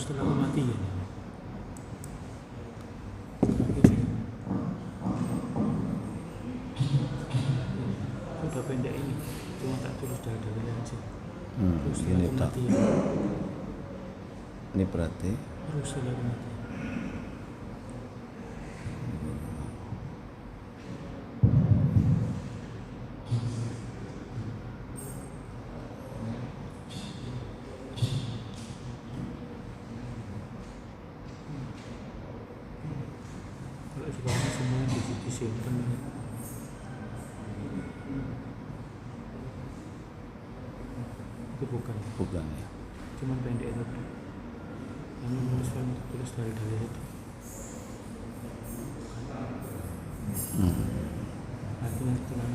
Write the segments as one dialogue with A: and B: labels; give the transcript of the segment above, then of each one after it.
A: setelah kematian. Udah pendek ini, cuma tak tulis dalil-dalilnya aja. Terus setelah
B: ini tak.
A: kematian.
B: Ini berarti
A: Terus setelah kematian. Kalau sekarang semua disimpan. Itu bukan
B: ya.
A: cuman pendek itu yang menuliskan tulis dalil-dalil itu. Artinya setelah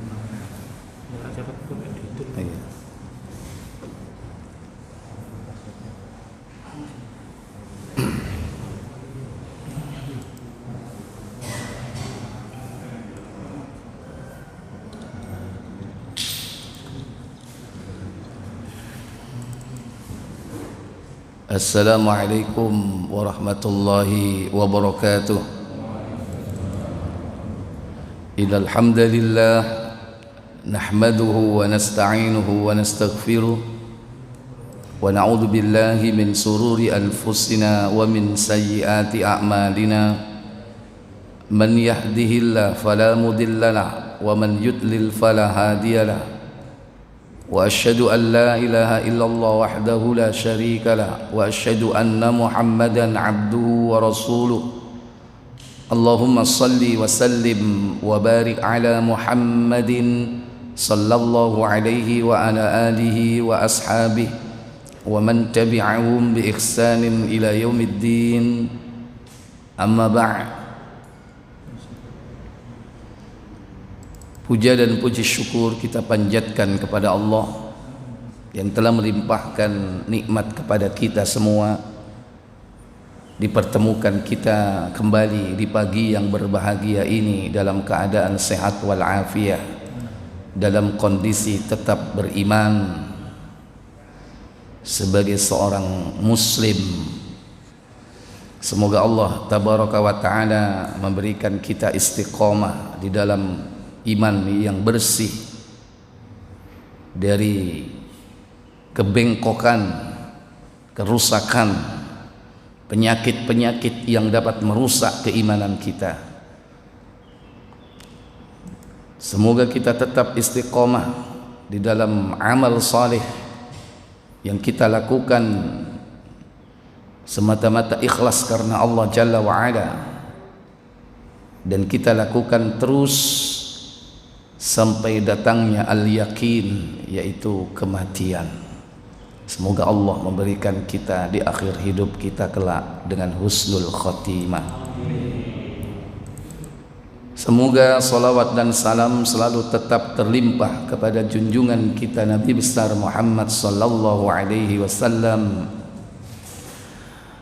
A: nggak cepat pun itu.
B: Iya. Assalamualaikum warahmatullahi wabarakatuh. Innal hamdalillah nahmaduhu wa nasta'inuhu wa nastaghfiruh wa na'udzu billahi min sururi anfusina wa min sayyiati a'malina. Man yahdihillahu fala mudilla lahu wa man yudlil fala hadiya lahu. وأشهد أن لا إله إلا الله وحده لا شريك له وأشهد أن محمدا عبده ورسوله. اللهم صل وسلم وبارك على محمد صلى الله عليه وعلى آله وأصحابه ومن تبعهم بإحسان إلى يوم الدين. أما بعد. Puja dan puji syukur kita panjatkan kepada Allah yang telah melimpahkan nikmat kepada kita semua, dipertemukan kita kembali di pagi yang berbahagia ini dalam keadaan sehat walafiat, dalam kondisi tetap beriman sebagai seorang muslim. Semoga Allah tabaraka wa ta'ala memberikan kita istiqomah di dalam iman yang bersih dari kebengkokan, kerusakan, penyakit-penyakit yang dapat merusak keimanan kita. Semoga kita tetap istiqomah di dalam amal saleh yang kita lakukan semata-mata ikhlas karena Allah Jalla wa'ala, dan kita lakukan terus sampai datangnya al-yakin, yaitu kematian. Semoga Allah memberikan kita di akhir hidup kita kelak dengan husnul khotimah. Semoga salawat dan salam selalu tetap terlimpah kepada junjungan kita Nabi besar Muhammad sallallahu alaihi wasallam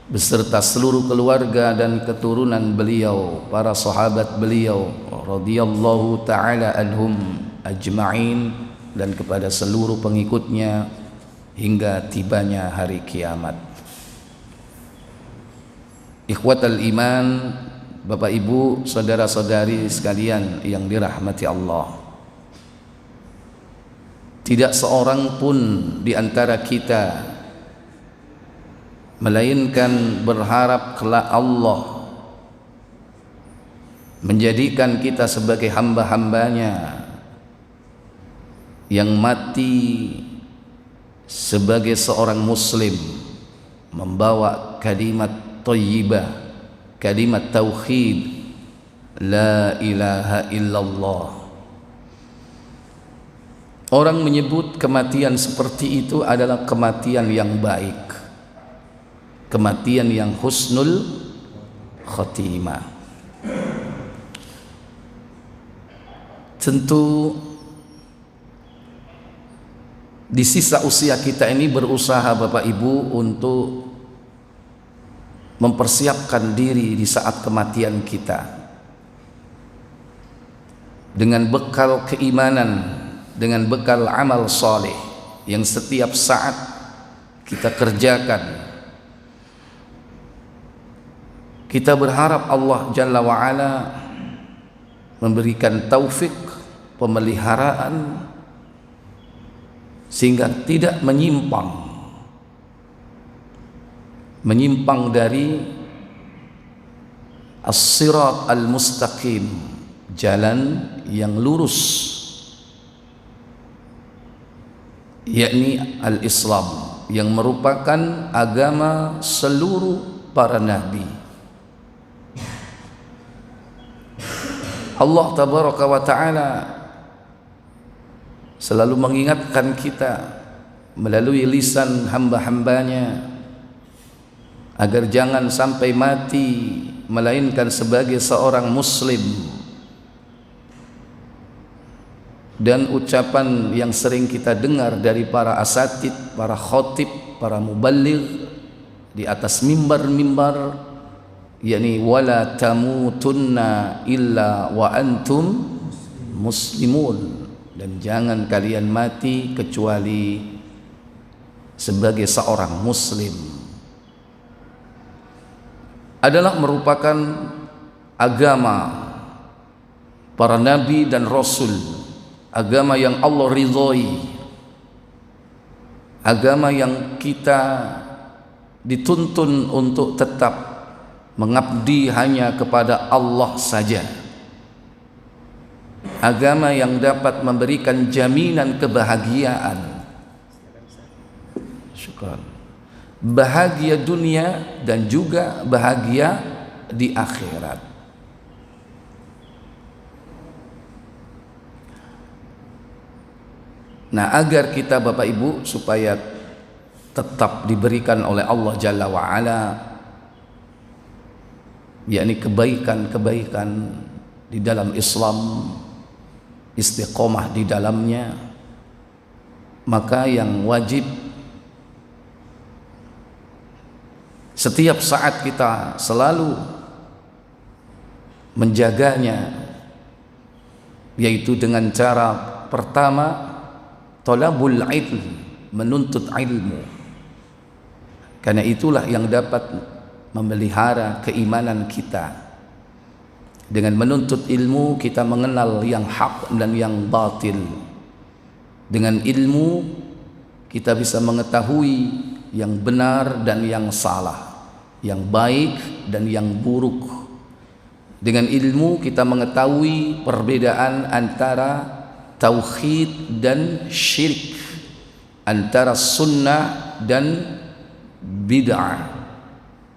B: beserta seluruh keluarga dan keturunan beliau, para sahabat beliau radhiyallahu ta'ala anhum ajma'in, dan kepada seluruh pengikutnya hingga tibanya hari kiamat. Ikhwatal iman, Bapak Ibu, saudara-saudari sekalian yang dirahmati Allah, tidak seorang pun di antara kita melainkan berharap kelak Allah menjadikan kita sebagai hamba-hambanya yang mati sebagai seorang muslim, membawa kalimat thayyibah, kalimat tauhid, la ilaha illallah. Orang menyebut kematian seperti itu adalah kematian yang baik, kematian yang husnul khotimah. Tentu di sisa usia kita ini berusaha Bapak Ibu untuk mempersiapkan diri di saat kematian kita dengan bekal keimanan, dengan bekal amal saleh yang setiap saat kita kerjakan Kita berharap Allah Jalla wa'ala memberikan taufik, pemeliharaan, sehingga tidak menyimpang dari as-sirat al-mustaqim, jalan yang lurus, yakni al-Islam, yang merupakan agama seluruh para nabi. Allah tabaraka wa ta'ala selalu mengingatkan kita melalui lisan hamba-hambanya agar jangan sampai mati melainkan sebagai seorang muslim. Dan ucapan yang sering kita dengar dari para asatid, para khotib, para muballigh di atas mimbar-mimbar, yakni wala tamutunna illa wa antum muslimun, dan jangan kalian mati kecuali sebagai seorang muslim, adalah merupakan agama para nabi dan rasul, agama yang Allah ridhoi, agama yang kita dituntun untuk tetap mengabdi hanya kepada Allah saja, agama yang dapat memberikan jaminan kebahagiaan, syukran, bahagia dunia dan juga bahagia di akhirat. Nah, agar kita Bapak Ibu supaya tetap diberikan oleh Allah Jalla wa'ala, yakni kebaikan-kebaikan di dalam Islam, istiqomah di dalamnya, maka yang wajib setiap saat kita selalu menjaganya, yaitu dengan cara pertama, talabul ilm, menuntut ilmu, karena itulah yang dapat memelihara keimanan kita. Dengan menuntut ilmu kita mengenal yang hak dan yang batil. Dengan ilmu kita bisa mengetahui yang benar dan yang salah, yang baik dan yang buruk. Dengan ilmu kita mengetahui perbedaan antara tauhid dan syirik, antara sunnah dan bid'ah.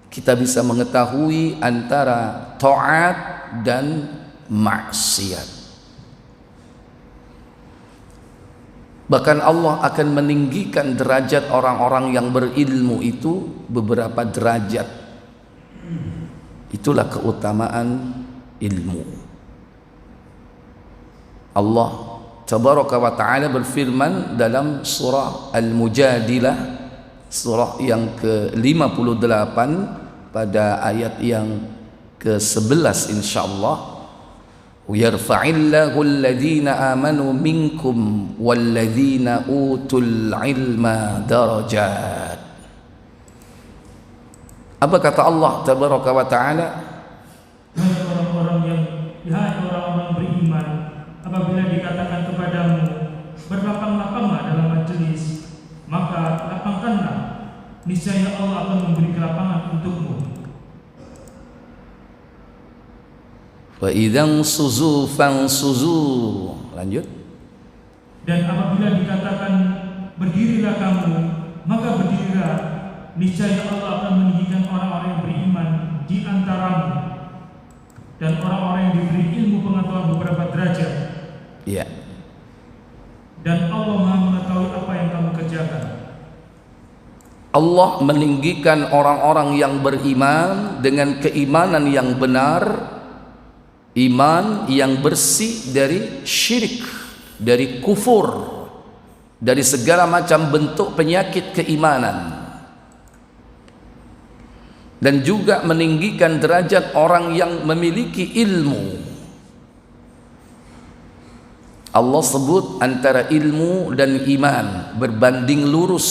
B: Kita bisa mengetahui antara taat dan maksiat. Bahkan Allah akan meninggikan derajat orang-orang yang berilmu itu beberapa derajat. Itulah keutamaan ilmu. Allah Tabaraka wa ta'ala berfirman dalam surah Al-Mujadilah, surah yang ke-58 pada ayat yang ke-11 insyaallah, yarfa'illahu alladhina amanu minkum walladhina utul ilma darajat. Apa kata Allah Tabaraka wa ta'ala?
A: Hai orang-orang beriman, apabila dikatakan kepadamu berlapang-lapanglah dalam majelis, maka lapangkanlah, niscaya Allah akan memberi kelapangan untukmu.
B: Wa idzan suzu fansuzu. Lanjut.
A: Dan apabila dikatakan berdirilah kamu, maka berdirilah, niscaya Allah akan meninggikan orang-orang yang beriman di antaramu, dan orang-orang yang diberi ilmu pengetahuan beberapa derajat.
B: Iya.
A: Dan Allah Maha mengetahui apa yang kamu kerjakan.
B: Allah meninggikan orang-orang yang beriman dengan keimanan yang benar, iman yang bersih dari syirik, dari kufur, dari segala macam bentuk penyakit keimanan. Dan juga meninggikan derajat orang yang memiliki ilmu. Allah sebut antara ilmu dan iman berbanding lurus.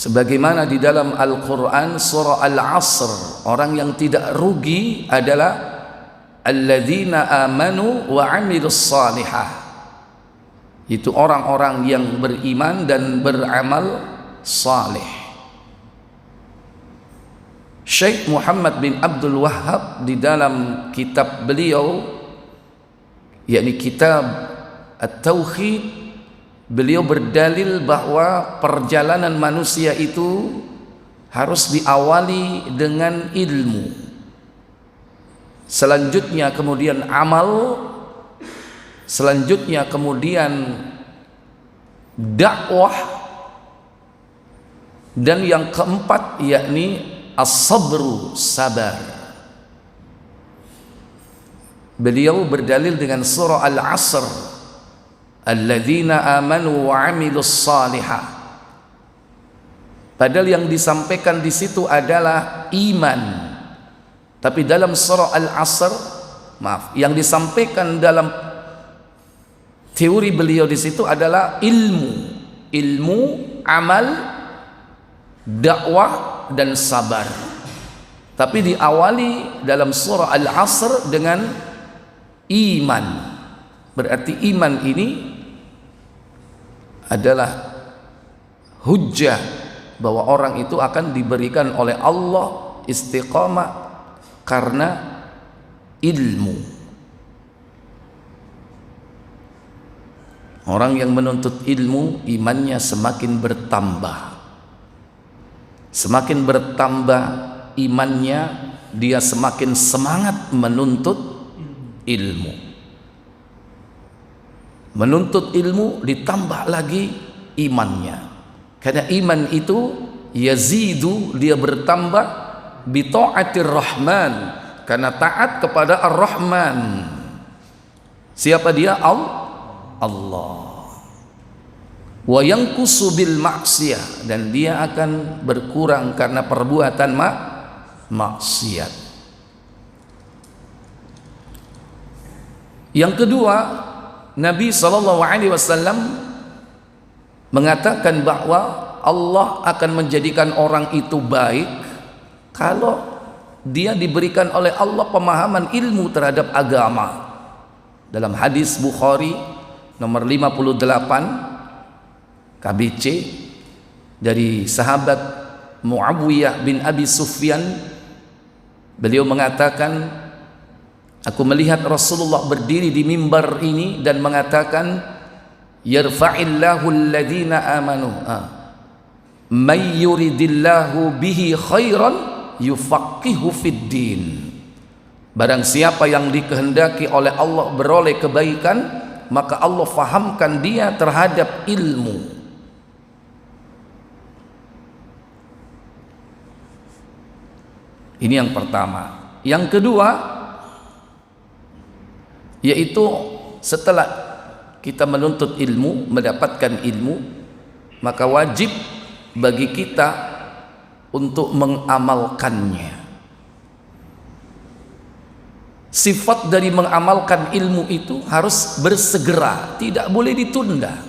B: Sebagaimana di dalam Al-Quran surah Al-Asr, orang yang tidak rugi adalah alladzina amanu wa amilus salihah, itu orang-orang yang beriman dan beramal saleh. Syekh Muhammad bin Abdul Wahhab di dalam kitab beliau, yakni kitab At-Tauhid, beliau berdalil bahwa perjalanan manusia itu harus diawali dengan ilmu, selanjutnya kemudian amal, selanjutnya kemudian dakwah, dan yang keempat yakni as-sabru, sabar. Beliau berdalil dengan surah Al-Asr, alladzina amanu wa amilus salihah. Padahal yang disampaikan di situ adalah iman, tapi dalam surah Al-Asr, yang disampaikan dalam teori beliau di situ adalah ilmu, amal, dakwah dan sabar. Tapi diawali dalam surah Al-Asr dengan iman. Berarti iman ini adalah hujjah bahwa orang itu akan diberikan oleh Allah istiqamah karena ilmu. Orang yang menuntut ilmu, imannya semakin bertambah. Semakin bertambah imannya, dia semakin semangat menuntut ilmu. Menuntut ilmu ditambah lagi imannya, karena iman itu yazidu, dia bertambah bi ta'atir rahman, karena taat kepada ar-rahman. Siapa dia? Allah. Wa yanqusu bil maksiyah, dan dia akan berkurang karena perbuatan maksiat. Yang kedua, Nabi SAW mengatakan bahwa Allah akan menjadikan orang itu baik kalau dia diberikan oleh Allah pemahaman ilmu terhadap agama. Dalam hadis Bukhari nomor 58 KBC dari sahabat Muawiyah bin Abi Sufyan, beliau mengatakan, aku melihat Rasulullah berdiri di mimbar ini dan mengatakan, yarfa'illahu alladhina amanu may yuridillahu bihi khairan yufaqihu fid din. Barang siapa yang dikehendaki oleh Allah beroleh kebaikan, maka Allah fahamkan dia terhadap ilmu. Ini yang pertama. Yang kedua, yaitu setelah kita menuntut ilmu, mendapatkan ilmu, maka wajib bagi kita untuk mengamalkannya. Sifat dari mengamalkan ilmu itu harus bersegera, tidak boleh ditunda.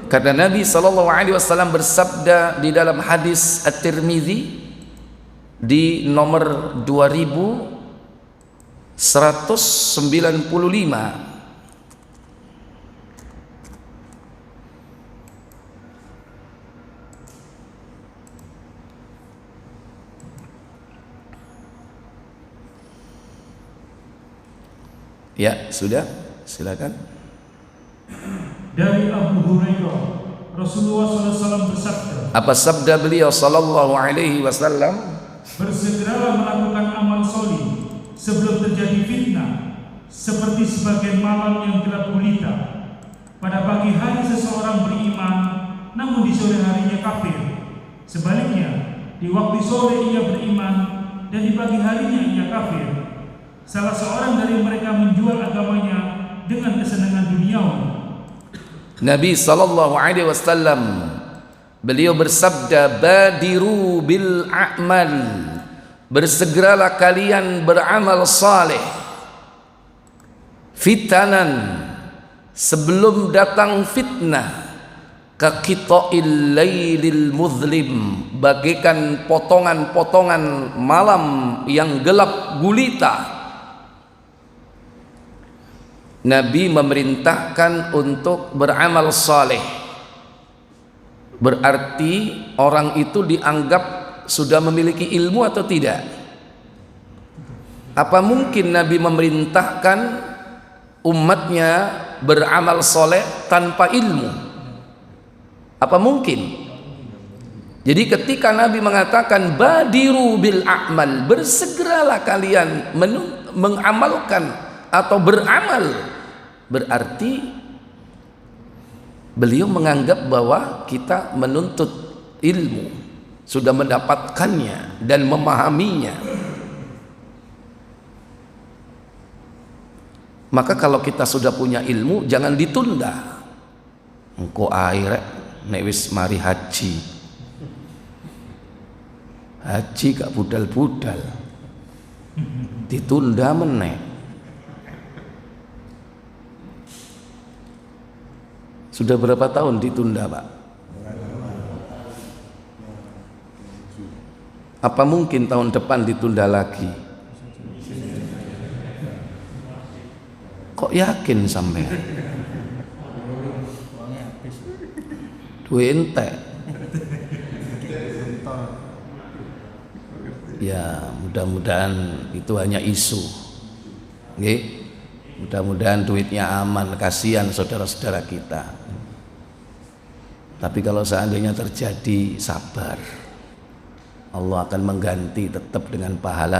B: Karena Nabi SAW bersabda di dalam hadis At-Tirmidzi di nomor 2195, ya sudah, silakan.
A: Dari Abu Hurairah, Rasulullah SAW bersabda.
B: Apa sabda beliau sallallahu alaihi wasallam?
A: Bersegeralah melakukan amal solih sebelum terjadi fitnah, seperti sebagian malam yang gelap gulita. Pada pagi hari seseorang beriman, namun di sore harinya kafir. Sebaliknya, di waktu sore ia beriman dan di pagi harinya ia kafir. Salah seorang dari mereka menjual agamanya dengan kesenangan duniawi.
B: Nabi sallallahu alaihi wasallam beliau bersabda, badiru bil a'mal, bersegeralah kalian beramal saleh, fitanan, sebelum datang fitnah, Kaqita'il lailil muzlim, bagaikan potongan-potongan malam yang gelap gulita. Nabi memerintahkan untuk beramal saleh. Berarti orang itu dianggap sudah memiliki ilmu atau tidak? Apa mungkin Nabi memerintahkan umatnya beramal soleh tanpa ilmu? Apa mungkin? Jadi ketika Nabi mengatakan badiru bil a'mal, bersegeralah kalian mengamalkan atau beramal, berarti beliau menganggap bahwa kita menuntut ilmu, sudah mendapatkannya dan memahaminya. Maka kalau kita sudah punya ilmu, jangan ditunda. Engko air nek wis mari haji gak budal-budal, ditunda meneh. Sudah berapa tahun ditunda, Pak? Apa mungkin tahun depan ditunda lagi? Kok yakin sampean? Duit entek. Ya, mudah-mudahan itu hanya isu. Nggih. Mudah-mudahan duitnya aman, kasihan saudara-saudara kita. Tapi kalau seandainya terjadi, sabar. Allah akan mengganti tetap dengan pahala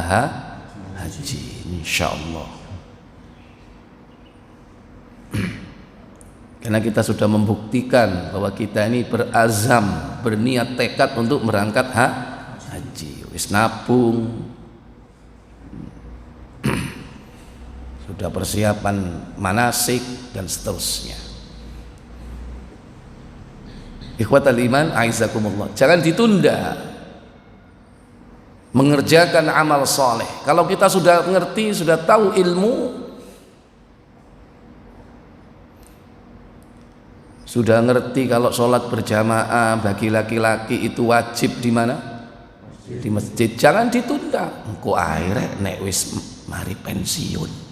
B: haji, insyaallah. Karena kita sudah membuktikan bahwa kita ini berazam, berniat tekad untuk berangkat haji. Wis nabung, sudah persiapan manasik dan seterusnya. Ikhwatal iman, aizakumullah. Jangan ditunda mengerjakan amal soleh. Kalau kita sudah ngerti, sudah tahu ilmu, sudah ngerti kalau sholat berjamaah bagi laki-laki itu wajib di mana? Di masjid. Jangan ditunda. Engko air nek wis mari pensiun.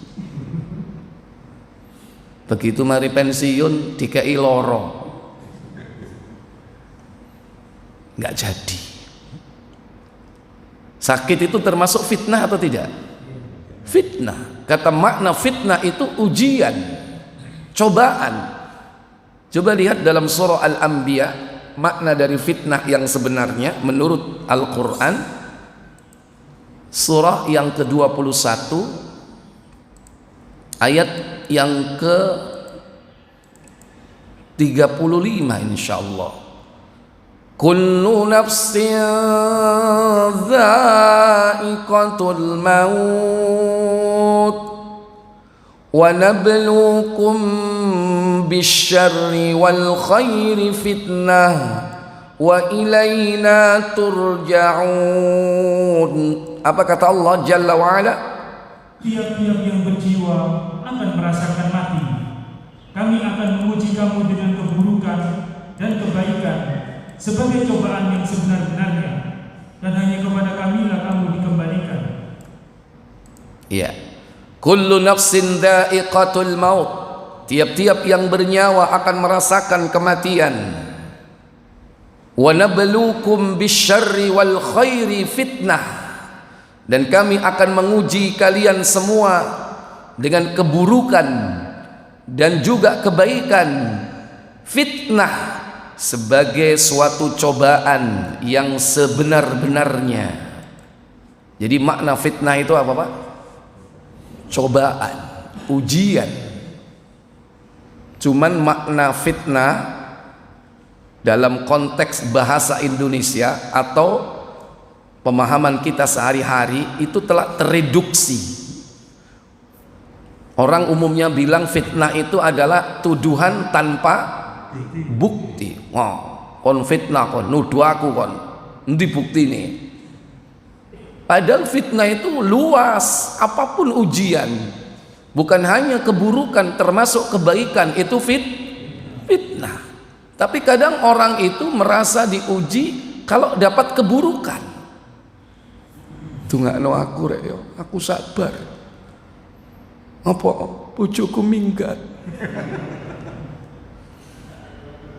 B: Begitu mari pensiun dikai loro, nggak jadi. Sakit itu termasuk fitnah atau tidak? Fitnah. Kata makna fitnah itu ujian, cobaan. Coba lihat dalam surah Al-Anbiya, makna dari fitnah yang sebenarnya menurut Al-Quran, surah yang ke-21 ayat yang ke-35 insyaallah. Kullu nafsin dha'iqatul maut wa nabluukum bisyarri wal khairi fitnah wa ilaina turja'un. Apa kata Allah Jalla wa Ala?
A: Tiap-tiap yang berjiwa akan merasakan mati. Kami akan menguji kamu dengan keburukan dan kebaikan sebagai cobaan yang sebenar-benarnya, dan hanya kepada kamilah kamu dikembalikan.
B: Iya. Kullu nafsin dha'iqatul maut. Tiap-tiap yang bernyawa akan merasakan kematian. Wa nabluukum bisyarri wal khairi fitnah. Dan kami akan menguji kalian semua dengan keburukan dan juga kebaikan. Fitnah sebagai suatu cobaan yang sebenar-benarnya. Jadi makna fitnah itu apa, Pak? Cobaan, ujian. Cuman makna fitnah dalam konteks bahasa Indonesia atau pemahaman kita sehari-hari itu telah tereduksi. Orang umumnya bilang fitnah itu adalah tuduhan tanpa bukti. Wah, kon fitnah, kon nuduh aku, kon endi buktine? Padahal fitnah itu luas, apapun ujian, bukan hanya keburukan, termasuk kebaikan itu fitnah. Tapi kadang orang itu merasa diuji kalau dapat keburukan. Dungakno aku rek yo, aku sabar. Apa bojoku minggat.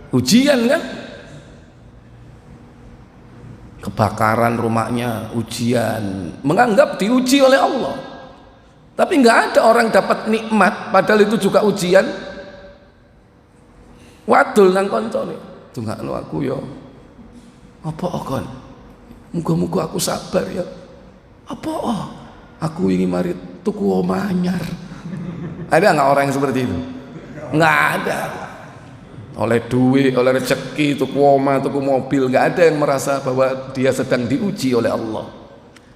B: Ujian kan? Kebakaran rumahnya ujian, menganggap diuji oleh Allah. Tapi nggak ada orang dapat nikmat padahal itu juga ujian. Wadul nang koncone. Dungakno aku yo. Apa kon? Muga-muga aku sabar ya. Apa? Aku ingin mari tuku omah anyar. Ada nggak orang yang seperti itu? Nggak ada. Oleh duit, oleh rezeki, tuku omah, tuku mobil, nggak ada yang merasa bahwa dia sedang diuji oleh Allah.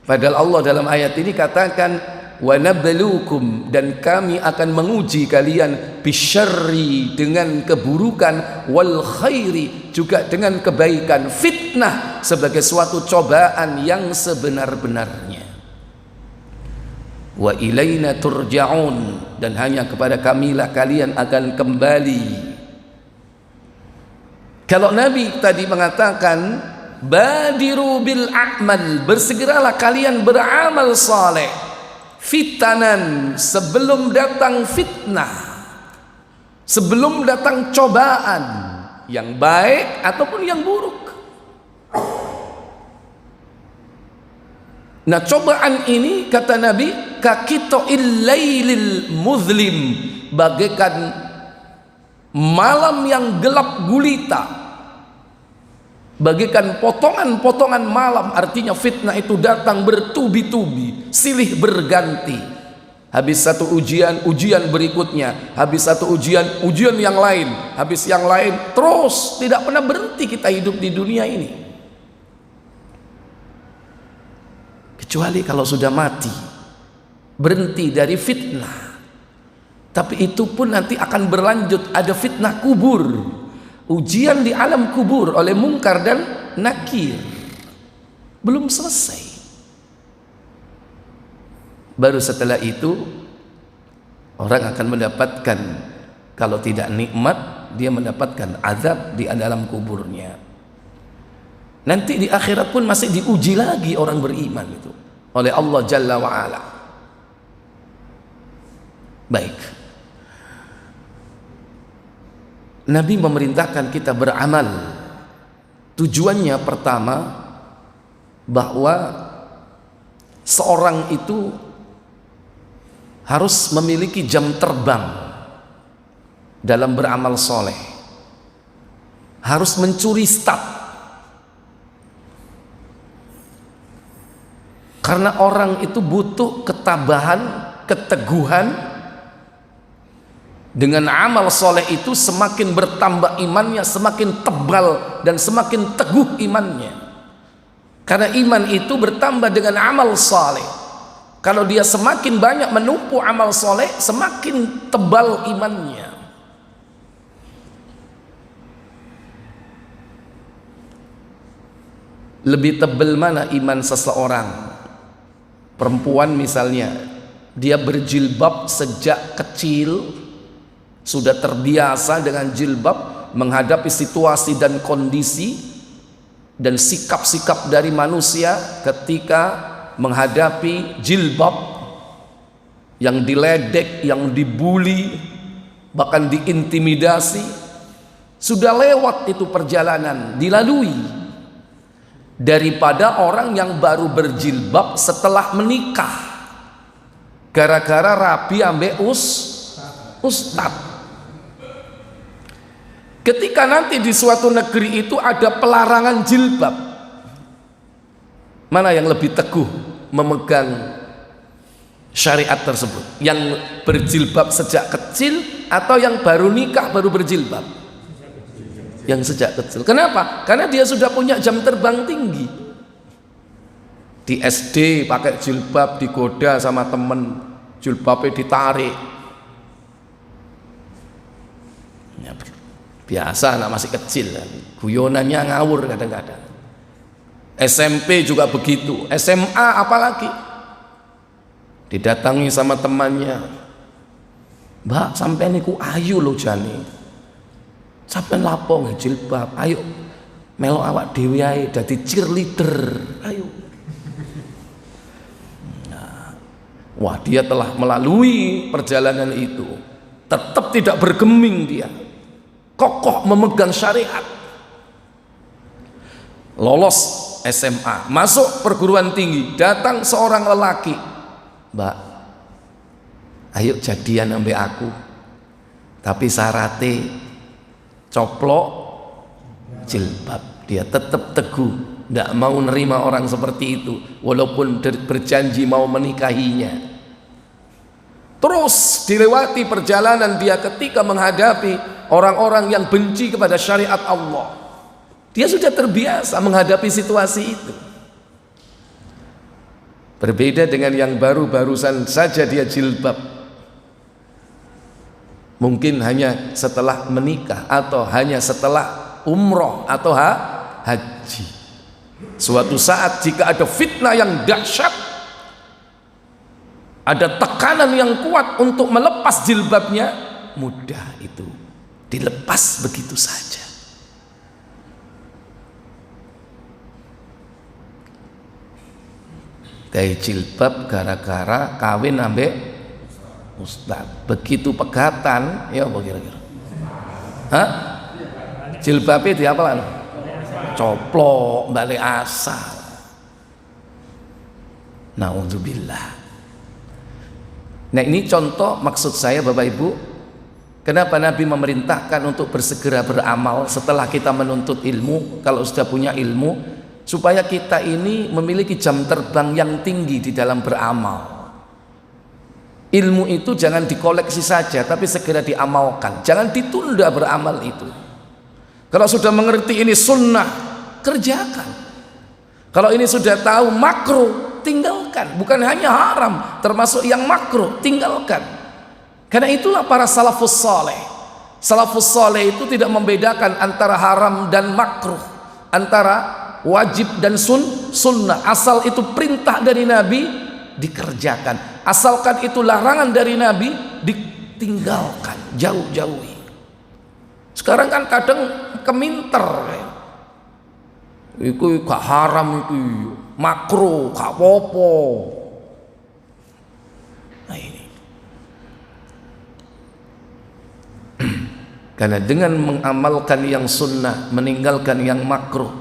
B: Padahal Allah dalam ayat ini katakan wa nabluukum, dan kami akan menguji kalian bisyarri, dengan keburukan, wal khairi, juga dengan kebaikan, fitnah sebagai suatu cobaan yang sebenar-benarnya. Wa ilaina turja'un, dan hanya kepada kamilah kalian akan kembali. Kalau Nabi tadi mengatakan badiru bil a'mal, bersegeralah kalian beramal saleh, fitanan, sebelum datang fitnah, sebelum datang cobaan yang baik ataupun yang buruk. Nah, cobaan ini kata Nabi kakito illailil muzlim, bagaikan malam yang gelap gulita, bagaikan potongan-potongan malam. Artinya fitnah itu datang bertubi-tubi, silih berganti. Habis satu ujian, ujian berikutnya, habis satu ujian, ujian yang lain, habis yang lain, terus tidak pernah berhenti kita hidup di dunia ini. Kecuali kalau sudah mati, berhenti dari fitnah. Tapi itu pun nanti akan berlanjut, ada fitnah kubur, ujian di alam kubur oleh Munkar dan Nakir, belum selesai. Baru setelah itu orang akan mendapatkan, kalau tidak nikmat, dia mendapatkan azab di dalam kuburnya. Nanti di akhirat pun masih diuji lagi orang beriman itu oleh Allah Jalla wa'ala. Baik, Nabi memerintahkan kita beramal. Tujuannya pertama, bahwa seorang itu harus memiliki jam terbang dalam beramal soleh, harus mencuri start. Karena orang itu butuh ketabahan, keteguhan. Dengan amal soleh itu semakin bertambah imannya, semakin tebal dan semakin teguh imannya. Karena iman itu bertambah dengan amal soleh. Kalau dia semakin banyak menumpuk amal soleh, semakin tebal imannya. Lebih tebal mana iman seseorang? Perempuan misalnya, dia berjilbab sejak kecil, sudah terbiasa dengan jilbab, menghadapi situasi dan kondisi dan sikap-sikap dari manusia ketika menghadapi jilbab, yang diledek, yang dibuli, bahkan diintimidasi. Sudah lewat itu perjalanan, dilalui. Daripada orang yang baru berjilbab setelah menikah, gara-gara rabi ambek ustad. Ketika nanti di suatu negeri itu ada pelarangan jilbab, mana yang lebih teguh memegang syariat tersebut? Yang berjilbab sejak kecil atau yang baru nikah baru berjilbab? Yang sejak kecil. Kenapa? Karena dia sudah punya jam terbang tinggi. Di SD pakai jilbab, digoda sama temen, jilbabnya ditarik. Ya, biasa anak masih kecil kan, guyonannya ngawur kadang-kadang. SMP juga begitu, SMA apalagi, didatangi sama temannya, "Mbak, sampai niku ayu loh jani, Sampeyan lapo nggih jilbab? Ayo melo awak dhewe ae dadi cheerleader. Ayo. Nah, wah, dia telah melalui perjalanan itu. Tetap tidak bergeming dia. Kokoh memegang syariat. Lolos SMA, masuk perguruan tinggi, datang seorang lelaki. Mbak, ayo jadian sampai aku. Tapi syaratnya coplok jilbab. Dia tetap teguh, tidak mau nerima orang seperti itu, walaupun berjanji mau menikahinya. Terus dilewati perjalanan dia ketika menghadapi orang-orang yang benci kepada syariat Allah. Dia sudah terbiasa menghadapi situasi itu. Berbeda dengan yang baru-barusan saja dia jilbab. Mungkin hanya setelah menikah atau hanya setelah umroh atau haji. Suatu saat jika ada fitnah yang dahsyat, ada tekanan yang kuat untuk melepas jilbabnya, mudah itu dilepas begitu saja. Dari jilbab gara-gara kawin ambek ustaz. Begitu pegatan, ya apa kira-kira? Hah? Jilbabnya di apa lah? Coplok, balik asal. Naudzubillah. Nah, ini contoh maksud saya Bapak Ibu, kenapa Nabi memerintahkan untuk bersegera beramal setelah kita menuntut ilmu, kalau sudah punya ilmu, supaya kita ini memiliki jam terbang yang tinggi di dalam beramal. Ilmu itu jangan dikoleksi saja, tapi segera diamalkan. Jangan ditunda beramal itu. Kalau sudah mengerti ini sunnah, kerjakan. Kalau ini sudah tahu makruh, tinggalkan. Bukan hanya haram, termasuk yang makruh, tinggalkan. Karena itulah para salafus saleh. Salafus saleh itu tidak membedakan antara haram dan makruh, antara wajib dan sunnah. Asal itu perintah dari Nabi, dikerjakan. Asalkan itu larangan dari Nabi, ditinggalkan, jauh-jauhi. Sekarang kan kadang keminter, itu gak haram, itu makruh, gak apa-apa. Nah ini karena dengan mengamalkan yang sunnah, meninggalkan yang makruh,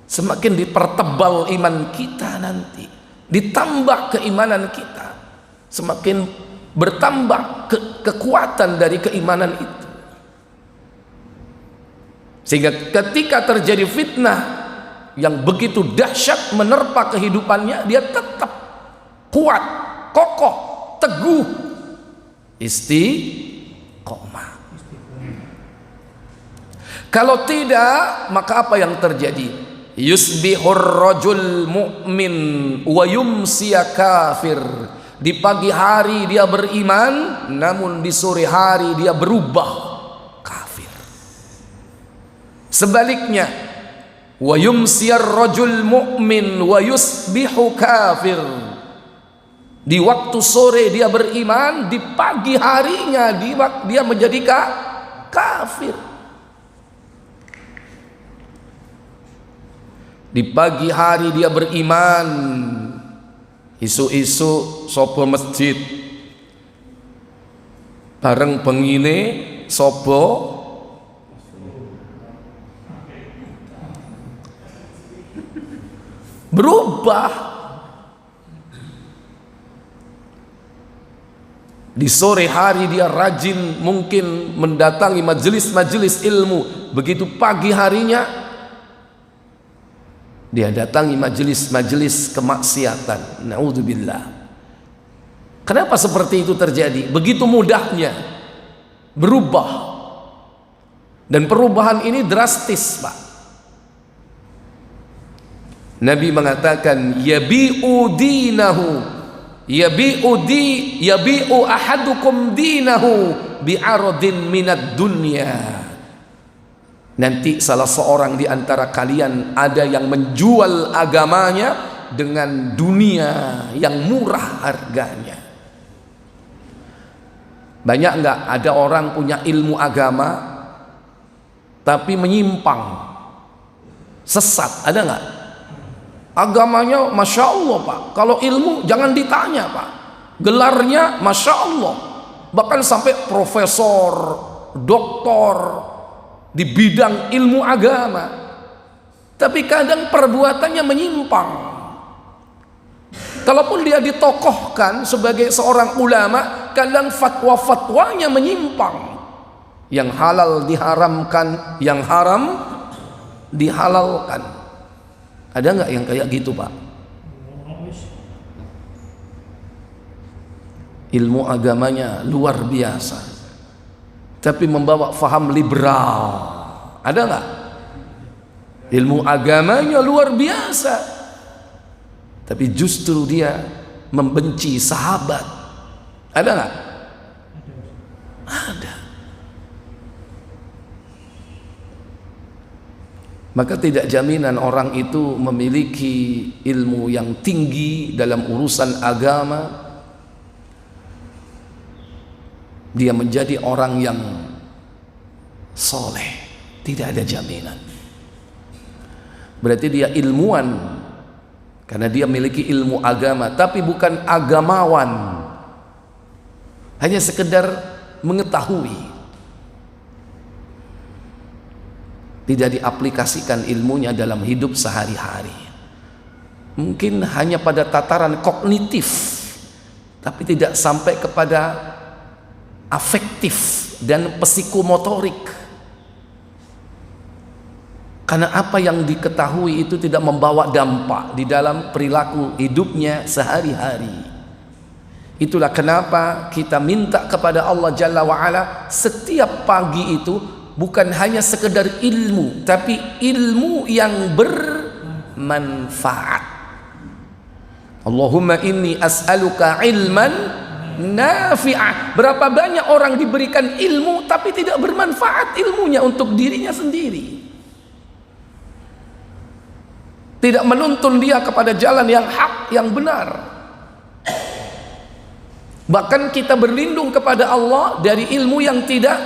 B: semakin dipertebal iman kita nanti, ditambah keimanan kita, semakin bertambah kekuatan dari keimanan itu, sehingga ketika terjadi fitnah yang begitu dahsyat menerpa kehidupannya, dia tetap kuat, kokoh, teguh, istiqomah. Kalau tidak, maka apa yang terjadi? Yusbihur rajul mu'min wa yumsiya kafir. Di pagi hari dia beriman, namun di sore hari dia berubah kafir. Sebaliknya, wa yumsiyar rajul mu'min wa yusbihu kafir. Di waktu sore dia beriman, di pagi harinya dia menjadi kafir. Di pagi hari dia beriman, isu-isu sopo masjid, bareng bengine sopo berubah. Di sore hari dia rajin mungkin mendatangi majelis-majelis ilmu, begitu pagi harinya dia datangi majelis-majelis kemaksiatan. Naudzubillah. Kenapa seperti itu terjadi? Begitu mudahnya berubah, dan perubahan ini drastis, Pak. Nabi mengatakan, yabi'u dinahu, yabi'u ahadukum dinahu bi'aradin minad dunya. Nanti salah seorang di antara kalian ada yang menjual agamanya dengan dunia yang murah harganya. Banyak enggak ada orang punya ilmu agama tapi menyimpang, sesat, ada nggak? Agamanya Masya Allah Pak, kalau ilmu jangan ditanya Pak, gelarnya Masya Allah, bahkan sampai profesor, doktor di bidang ilmu agama, tapi kadang perbuatannya menyimpang. Kalaupun dia ditokohkan sebagai seorang ulama, kadang fatwa-fatwanya menyimpang. Yang halal diharamkan, yang haram dihalalkan. Ada nggak yang kayak gitu Pak? Ilmu agamanya luar biasa, tapi membawa faham liberal. Ada nggak? Ilmu agamanya luar biasa, tapi justru dia membenci sahabat. Ada nggak? Ada. Maka tidak jaminan orang itu memiliki ilmu yang tinggi dalam urusan agama, dia menjadi orang yang soleh. Tidak ada jaminan. Berarti dia ilmuwan karena dia memiliki ilmu agama, tapi bukan agamawan, hanya sekedar mengetahui, tidak diaplikasikan ilmunya dalam hidup sehari-hari. Mungkin hanya pada tataran kognitif, tapi tidak sampai kepada afektif dan psikomotorik. Karena apa yang diketahui itu tidak membawa dampak di dalam perilaku hidupnya sehari-hari. Itulah kenapa kita minta kepada Allah Jalla wa'ala setiap pagi itu bukan hanya sekedar ilmu, tapi ilmu yang bermanfaat. Allahumma inni as'aluka ilman nafi'ah. Berapa banyak orang diberikan ilmu tapi tidak bermanfaat ilmunya untuk dirinya sendiri, tidak menuntun dia kepada jalan yang hak, yang benar. Bahkan kita berlindung kepada Allah dari ilmu yang tidak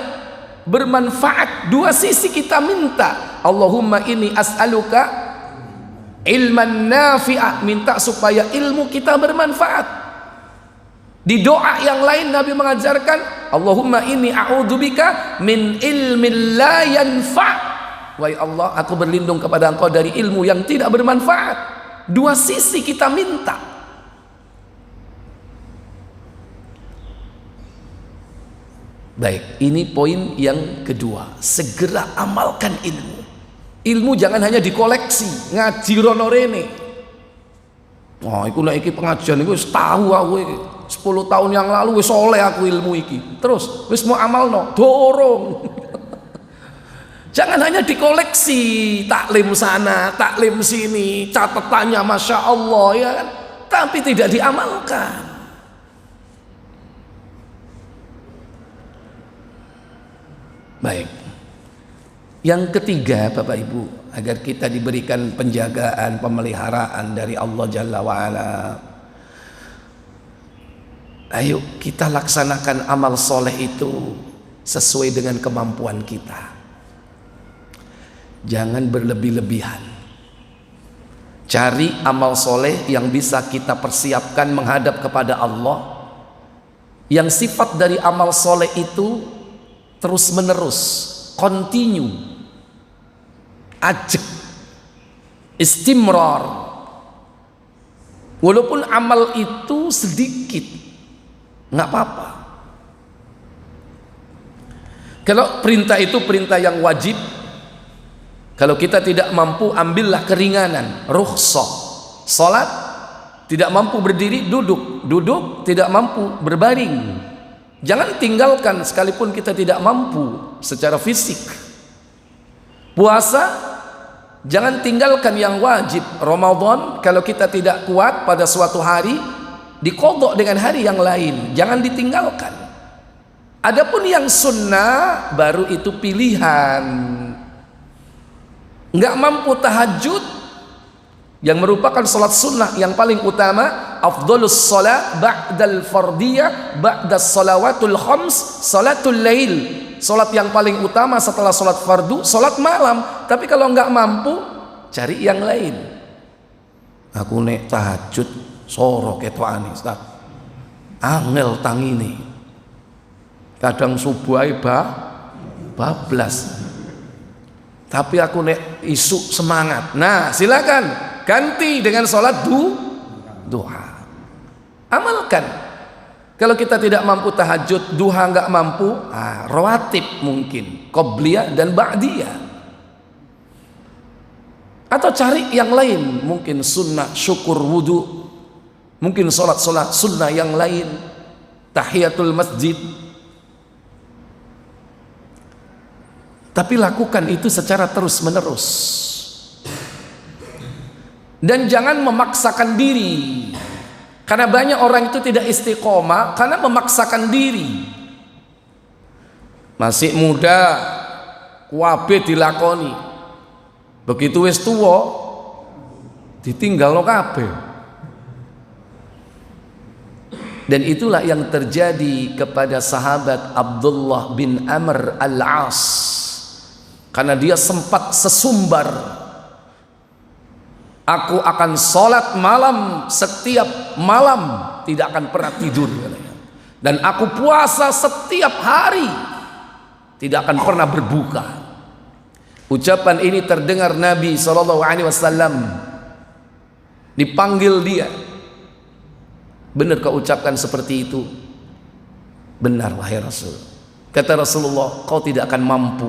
B: bermanfaat. Dua sisi kita minta. Allahumma inni as'aluka ilman nafi'ah, minta supaya ilmu kita bermanfaat. Di doa yang lain Nabi mengajarkan, Allahumma inni a'udzubika min ilmin la yanfa'. Wahai Allah, aku berlindung kepada Engkau dari ilmu yang tidak bermanfaat. Dua sisi kita minta. Baik, ini poin yang kedua. Segera amalkan ilmu. Ilmu jangan hanya dikoleksi, ngaji rono rene. Oh, iku nek iki pengajian iku wis tahu aku iki. 10 tahun yang lalu wis soleh aku ilmu iki. Terus wis mau amalno, dorong. Jangan hanya dikoleksi, taklim sana, taklim sini, catatannya Masya Allah, ya kan? Tapi tidak diamalkan. Baik, yang ketiga Bapak Ibu, agar kita diberikan penjagaan, pemeliharaan dari Allah Jalla wa'ala, ayo kita laksanakan amal soleh itu sesuai dengan kemampuan kita. Jangan berlebih-lebihan. Cari amal soleh yang bisa kita persiapkan menghadap kepada Allah, yang sifat dari amal soleh itu terus menerus, continue, ajak, istimrar. Walaupun amal itu sedikit, nggak apa-apa. Kalau perintah itu perintah yang wajib, kalau kita tidak mampu, ambillah keringanan, rukhsah. Salat, tidak mampu berdiri, duduk. Duduk, tidak mampu berbaring. Jangan tinggalkan sekalipun kita tidak mampu secara fisik. Puasa, jangan tinggalkan yang wajib. Ramadan, kalau kita tidak kuat pada suatu hari, diqadha dengan hari yang lain. Jangan ditinggalkan. Adapun yang sunnah, baru itu pilihan. Nggak mampu tahajud, yang merupakan salat sunnah yang paling utama, afdhalus shalah ba'dal fardiyah ba'das salawatul khams salatul lail. Sholat yang paling utama setelah sholat fardu, sholat malam. Tapi kalau nggak mampu, cari yang lain. Aku nek tahajud soro ketwani Ustaz. Angel tangini. Kadang subuh bablas. Tapi aku nek isu semangat. Nah, silakan ganti dengan sholat duha. Amalkan. Kalau kita tidak mampu tahajud, duha nggak mampu, rawatib mungkin, qobliyah dan ba'diyah. Atau cari yang lain, mungkin sunnah syukur wudu, mungkin sholat sunnah yang lain, tahiyatul masjid. Tapi lakukan itu secara terus menerus. Dan jangan memaksakan diri. Karena banyak orang itu tidak istiqomah karena memaksakan diri. Masih muda, kuabe dilakoni. Begitu wis tuwa, ditinggal no kabeh. Dan itulah yang terjadi kepada sahabat Abdullah bin Amr al-As. Karena dia sempat sesumbar. Aku akan sholat malam setiap malam, tidak akan pernah tidur. Dan aku puasa setiap hari, tidak akan pernah berbuka. Ucapan ini terdengar Nabi SAW. Dipanggil dia. Benar kau ucapkan seperti itu? Benar wahai Rasul. Kata Rasulullah, kau tidak akan mampu.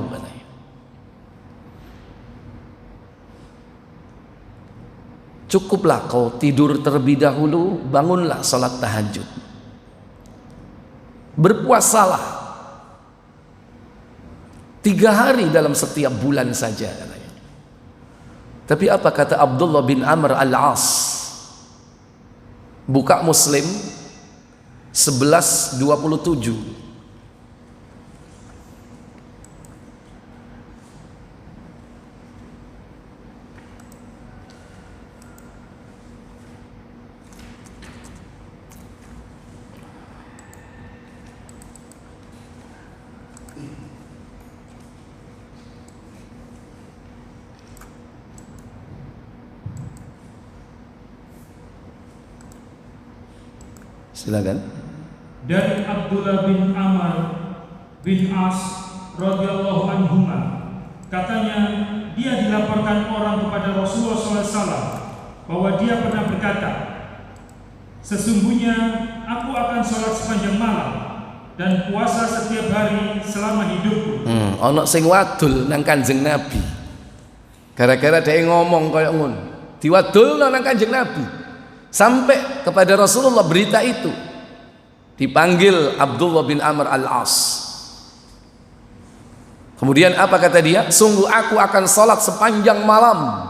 B: Cukuplah kau tidur terlebih dahulu, bangunlah salat tahajud. Berpuasalah 3 hari dalam setiap bulan saja katanya. Tapi apa kata Abdullah bin Amr al-As? Buka Muslim 11:27. Silakan.
A: Dari Abdullah bin Amr bin As radhiyallahu anhuma, katanya dia dilaporkan orang kepada Rasulullah SAW bahwa dia pernah berkata, sesungguhnya aku akan sholat sepanjang malam dan puasa setiap hari selama hidupku.
B: Ono sing wadul nang Kanjeng Nabi. Gara-gara dia ngomong kayak ngono, diwadul nang Kanjeng Nabi. Sampai kepada Rasulullah berita itu. Dipanggil Abdullah bin Amr al-As. Kemudian apa kata dia? Sungguh aku akan salat sepanjang malam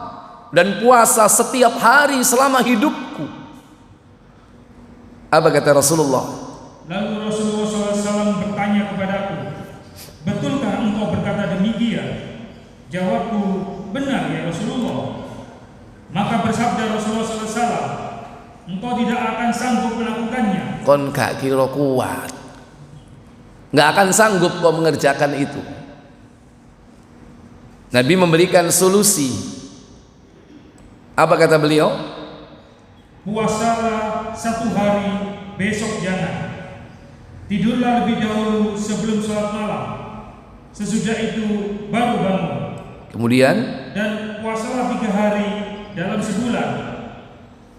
B: dan puasa setiap hari selama hidupku. Apa kata Rasulullah?
A: Lalu Rasulullah SAW bertanya kepadaku, betulkah engkau berkata demikian? Jawabku, benar ya Rasulullah. Maka bersabda Rasulullah SAW, engkau tidak akan sanggup melakukannya.
B: Kon gak kira kuat, gak akan sanggup kau mengerjakan itu. Nabi memberikan solusi. Apa kata beliau?
A: Puasalah 1 hari, besok jangan. Tidurlah lebih dahulu sebelum sholat malam. Sesudah itu baru bangun.
B: Kemudian?
A: Dan puasalah 3 hari dalam sebulan.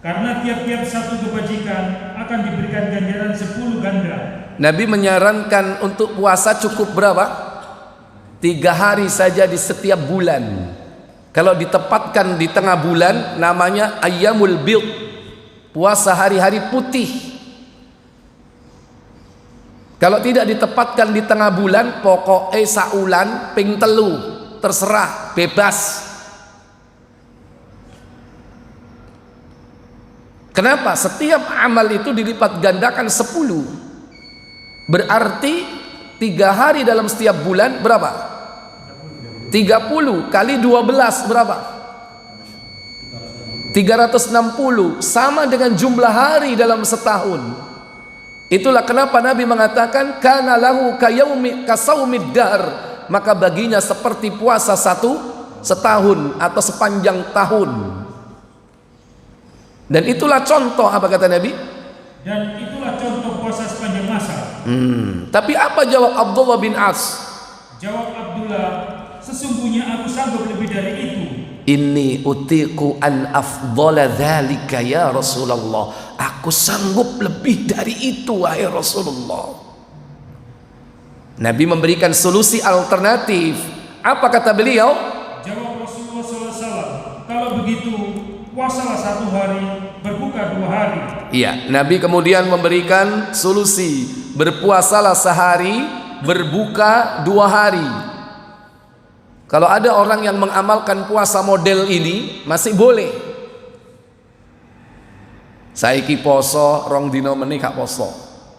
A: Karena tiap-tiap satu kebajikan akan diberikan ganjaran 10 ganda.
B: Nabi menyarankan untuk puasa cukup berapa? 3 hari saja di setiap bulan. Kalau ditempatkan di tengah bulan, namanya ayyamul bid, puasa hari-hari putih. Kalau tidak ditempatkan di tengah bulan, pokoknya saulan ping telu, terserah, bebas. Kenapa? Setiap amal itu dilipat gandakan 10. Berarti 3 hari dalam setiap bulan berapa? 30 kali 12 berapa? 360, sama dengan jumlah hari dalam setahun. Itulah kenapa Nabi mengatakan kana lahu kasaumid dahr, maka baginya seperti puasa setahun atau sepanjang tahun. Dan itulah contoh, apa kata Nabi?
A: Dan itulah contoh puasa sepanjang masa.
B: Tapi apa jawab Abdullah bin As?
A: Jawab Abdullah, sesungguhnya aku sanggup lebih dari itu.
B: Inni utiku an afdhala dzalika ya Rasulullah. Aku sanggup lebih dari itu wahai Rasulullah. Nabi memberikan solusi alternatif. Apa kata beliau?
A: Jawab Rasulullah SAW, kalau begitu puasalah 1 hari, berbuka 2 hari.
B: Iya, Nabi kemudian memberikan solusi, berpuasalah sehari, berbuka 2 hari. Kalau ada orang yang mengamalkan puasa model ini, masih boleh. Saiki poso, rong dino meneh gak poso.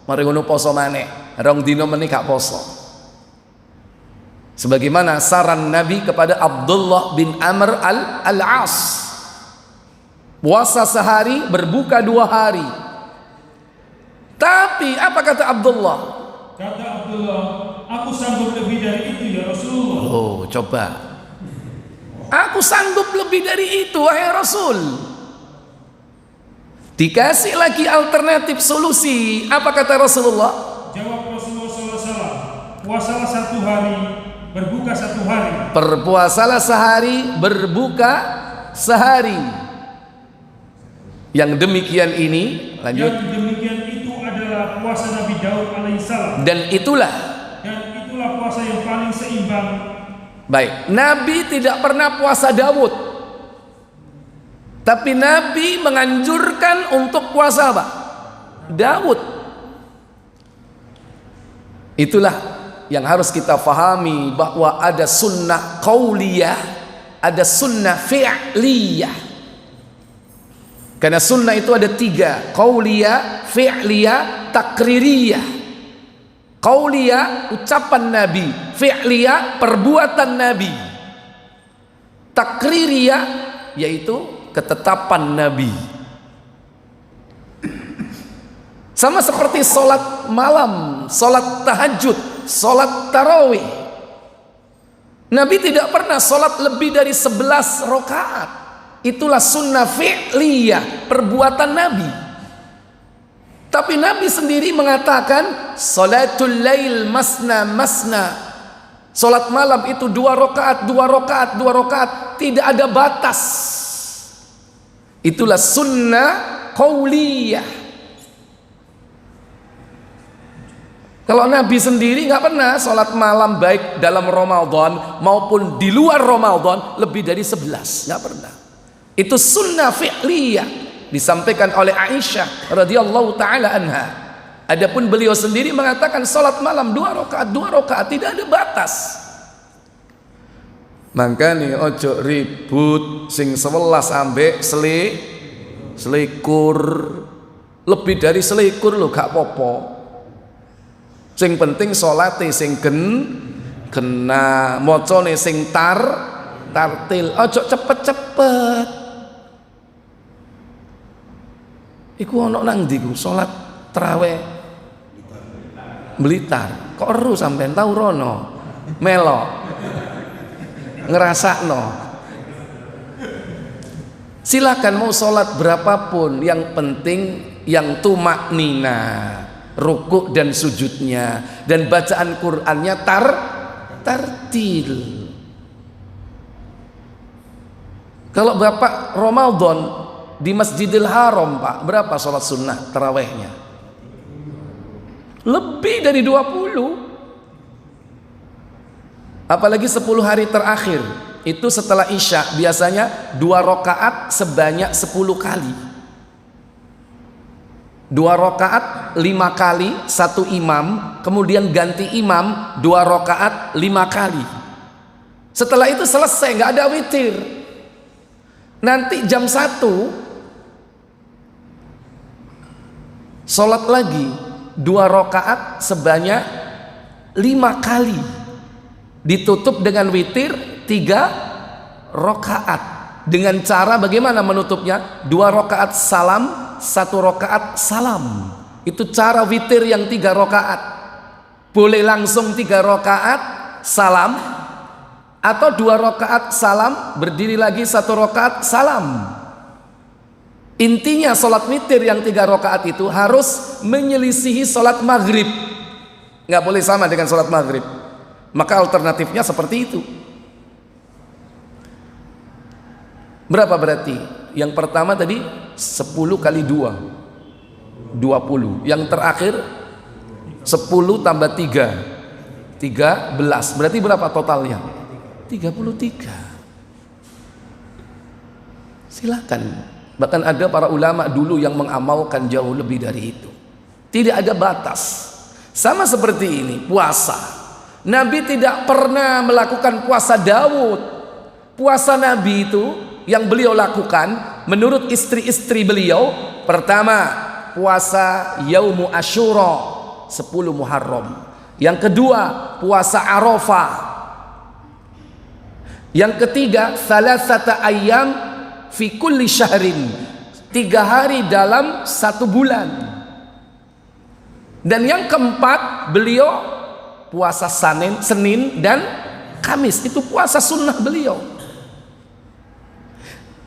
B: Mari ngono poso maneh, rong dino meneh gak poso. Sebagaimana saran Nabi kepada Abdullah bin Amr al-As. Puasa sehari, berbuka 2 hari. Tapi apa kata Abdullah?
A: Kata Abdullah, aku sanggup lebih dari itu ya Rasulullah.
B: Oh, coba. Aku sanggup lebih dari itu wahai Rasul. Dikasih lagi alternatif solusi. Apa kata Rasulullah?
A: Jawab Rasulullah SAW, puasalah 1 hari, berbuka 1 hari.
B: Berpuasalah sehari, berbuka sehari. Yang demikian ini, lanjut.
A: Yang demikian itu adalah puasa Nabi Daud alaihissalam.
B: Dan itulah
A: puasa yang paling seimbang.
B: Baik, Nabi tidak pernah puasa Daud, tapi Nabi menganjurkan untuk puasa apa? Daud. Itulah yang harus kita fahami, bahwa ada sunnah qauliyah, ada sunnah fi'liyah. Karena sunnah itu ada 3, qauliyah, fi'liyah, takririyah. Qauliyah ucapan Nabi, fi'liyah perbuatan Nabi, takririyah yaitu ketetapan Nabi. Sama seperti sholat malam, sholat tahajud, sholat tarawih. Nabi tidak pernah sholat lebih dari 11 rakaat. Itulah sunnah fi'liyah, perbuatan Nabi. Tapi Nabi sendiri mengatakan salatul lail masna masna. Salat malam itu 2 rakaat, 2 rakaat, 2 rakaat, tidak ada batas. Itulah sunnah qauliyah. Kalau Nabi sendiri nggak pernah salat malam baik dalam Ramadan maupun di luar Ramadan lebih dari 11, nggak pernah. Itu sunnah fi'liyah. Disampaikan oleh Aisyah radhiyallahu taala anha. Adapun beliau sendiri mengatakan salat malam 2 rakaat, 2 rakaat, tidak ada batas. Makanya ojo ribut sing 11 ambek selikur. Lebih dari selikur lo gak popo. Sing penting salate sing kena, mocone sing tartil. Ojo cepet-cepet. Iku ono nang ndi ku salat tarawih Blitar. Kok eru sampean tau rono? Melok. Ngerasakno. Silakan mau salat berapapun, yang penting yang tumaknina, rukuk dan sujudnya, dan bacaan Qur'annya tartil. Kalau Bapak Ramadan di Masjidil Haram, Pak, berapa sholat sunnah tarawehnya? Lebih dari 20. Apalagi 10 hari terakhir, itu setelah Isya biasanya 2 rakaat sebanyak 10 kali. 2 rakaat 5 kali, 1 imam, kemudian ganti imam 2 rakaat 5 kali. Setelah itu selesai, nggak ada witir. Nanti jam 1 sholat lagi 2 rakaat sebanyak 5 kali, ditutup dengan witir 3 rakaat. Dengan cara bagaimana menutupnya? 2 rakaat salam, 1 rakaat salam. Itu cara witir yang 3 rakaat. Boleh langsung 3 rakaat salam, atau 2 rakaat salam, berdiri lagi 1 rakaat salam. Intinya sholat witir yang 3 rakaat itu harus menyelisihi sholat maghrib. Nggak boleh sama dengan sholat maghrib. Maka alternatifnya seperti itu. Berapa berarti? Yang pertama tadi 10 kali 2 20. Yang terakhir 10 tambah 3 13. Berarti berapa totalnya? 33. Silakan. Bahkan ada para ulama dulu yang mengamalkan jauh lebih dari itu. Tidak ada batas. Sama seperti ini puasa. Nabi tidak pernah melakukan puasa Daud. Puasa Nabi itu yang beliau lakukan menurut istri-istri beliau, pertama puasa Yaumu Asyura 10 Muharram. Yang kedua puasa Arafah. Yang ketiga salasata ayyam fi kulli syahrin, 3 hari dalam 1 bulan. Dan yang keempat beliau puasa Senin dan Kamis, itu puasa sunnah beliau.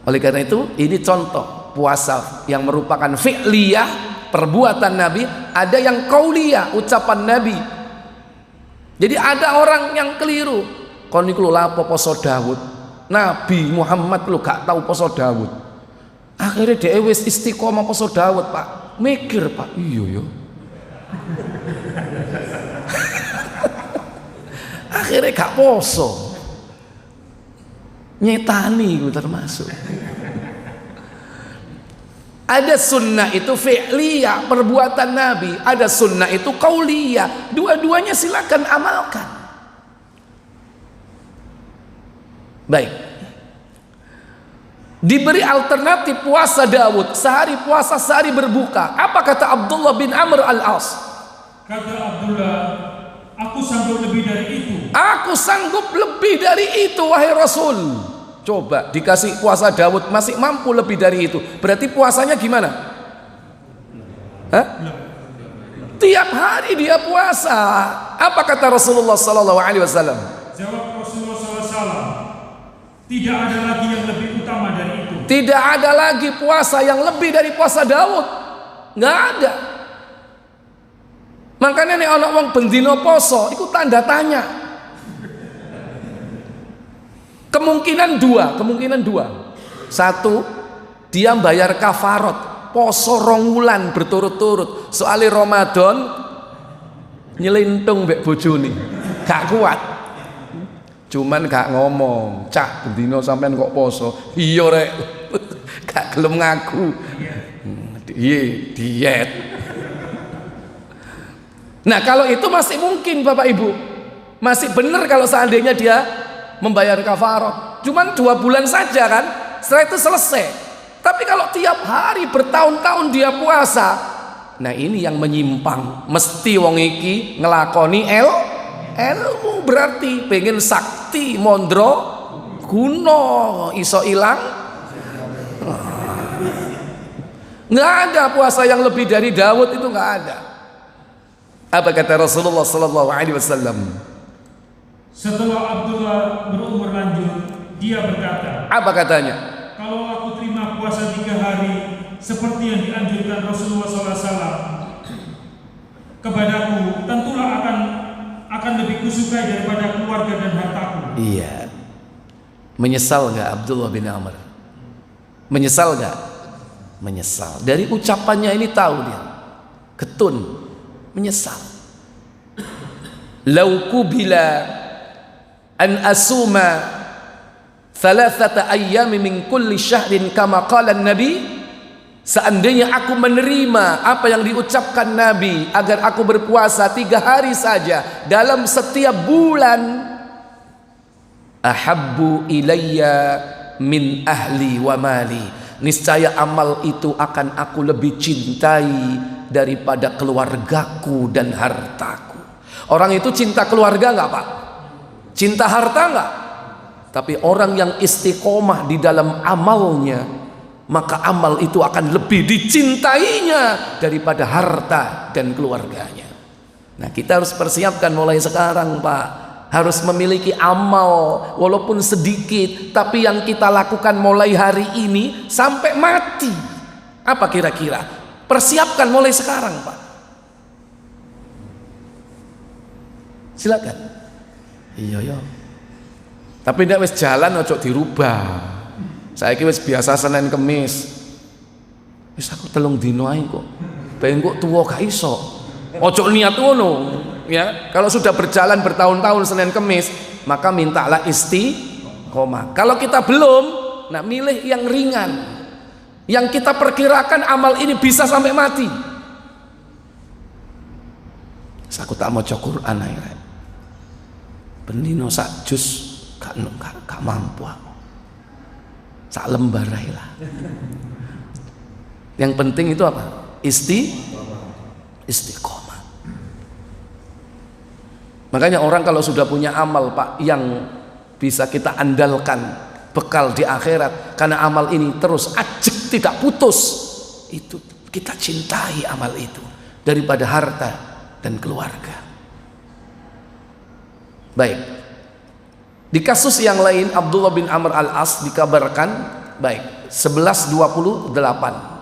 B: Oleh karena itu ini contoh puasa yang merupakan fi'liyah, perbuatan Nabi. Ada yang qauliyah, ucapan Nabi. Jadi ada orang yang keliru, kon niku lho lapo poso Daud. Nabi Muhammad lu gak tahu poso Daud. Akhirnya dia wis istiqomah poso Daud, Pak. Mikir, Pak. Iya ya. Akhirnya gak poso. Nyetani itu termasuk. Ada sunnah itu fi'liyah, perbuatan Nabi. Ada sunnah itu qauliyah. Dua-duanya silakan amalkan. Baik. Diberi alternatif puasa Daud, sehari puasa sehari berbuka. Apa kata Abdullah bin Amr al-As?
A: Kata Abdullah, aku sanggup lebih dari itu.
B: Aku sanggup lebih dari itu wahai Rasul. Coba dikasih puasa Daud masih mampu lebih dari itu. Berarti puasanya gimana? Hah? Tiap hari dia puasa. Apa kata Rasulullah sallallahu alaihi wasallam?
A: Jawab Rasulullah SAW, tidak ada lagi yang lebih utama dari itu.
B: Tidak ada lagi puasa yang lebih dari puasa Daud. Nggak ada. Makanya nih anak wong bendino poso, itu tanda tanya. Kemungkinan dua. Satu, dia bayar kafarot, poso 2 wulan berturut-turut. Soalnya Ramadan nyelintung mbek bojone, gak kuat. Cuman gak ngomong, cak bendino sampean kok poso? Iya rek, gak gelem ngaku. Iya, diet. Nah kalau itu masih mungkin Bapak Ibu, masih benar kalau seandainya dia membayar kafarah. Cuman 2 bulan saja kan, setelah itu selesai. Tapi kalau tiap hari bertahun-tahun dia puasa, nah ini yang menyimpang. Mesti wong iki ngelakoni ilmu, berarti pengen sakti mondro kuno iso ilang. Nggak ada puasa yang lebih dari Daud, itu nggak ada. Apa kata Rasulullah sallallahu alaihi wasallam?
A: Setelah Abdullah berumur lanjut, dia berkata,
B: apa katanya?
A: kalau aku terima puasa 3 hari seperti yang dianjurkan Rasulullah SAW kepadaku, tentulah akan lebih kusukai daripada keluarga dan hartaku.
B: Iya. Menyesal nggak Abdullah bin Amr? Menyesal nggak? Menyesal. Dari ucapannya ini tahu dia. Ketun. Menyesal. Lauku bila an asuma 3 ayyam min kulli syahrin kama qala Nabi, seandainya aku menerima apa yang diucapkan Nabi agar aku berpuasa 3 hari saja dalam setiap bulan, ahabbu ilayya min ahli wa mali, niscaya amal itu akan aku lebih cintai daripada keluargaku dan hartaku. Orang itu cinta keluarga enggak Pak? Cinta harta enggak? Tapi orang yang istiqomah di dalam amalnya, maka amal itu akan lebih dicintainya daripada harta dan keluarganya. Nah, kita harus persiapkan mulai sekarang, Pak. Harus memiliki amal walaupun sedikit, tapi yang kita lakukan mulai hari ini sampai mati. Apa kira-kira? Persiapkan mulai sekarang, Pak. Silakan. Iya. Tapi nek wis jalan ojo dirubah. Saiki wis biasa Senin Kemis. Wis aku 3 dino ae kok. Ben kok tuwa gak iso. Ojo niat ngono, ya. Kalau sudah berjalan bertahun-tahun Senin Kemis, maka mintalah istiqomah. Kalau kita belum, nah milih yang ringan. Yang kita perkirakan amal ini bisa sampai mati. Aku tak mau maca Quran ae. Bendino sak jus gak mampu aku. Sak lembar ae lah. Yang penting itu apa? Istiqomah. Makanya orang kalau sudah punya amal, Pak, yang bisa kita andalkan bekal di akhirat, karena amal ini terus ajek tidak putus, itu kita cintai amal itu daripada harta dan keluarga. Baik. Di kasus yang lain Abdullah bin Amr al-As dikabarkan, baik, 1128.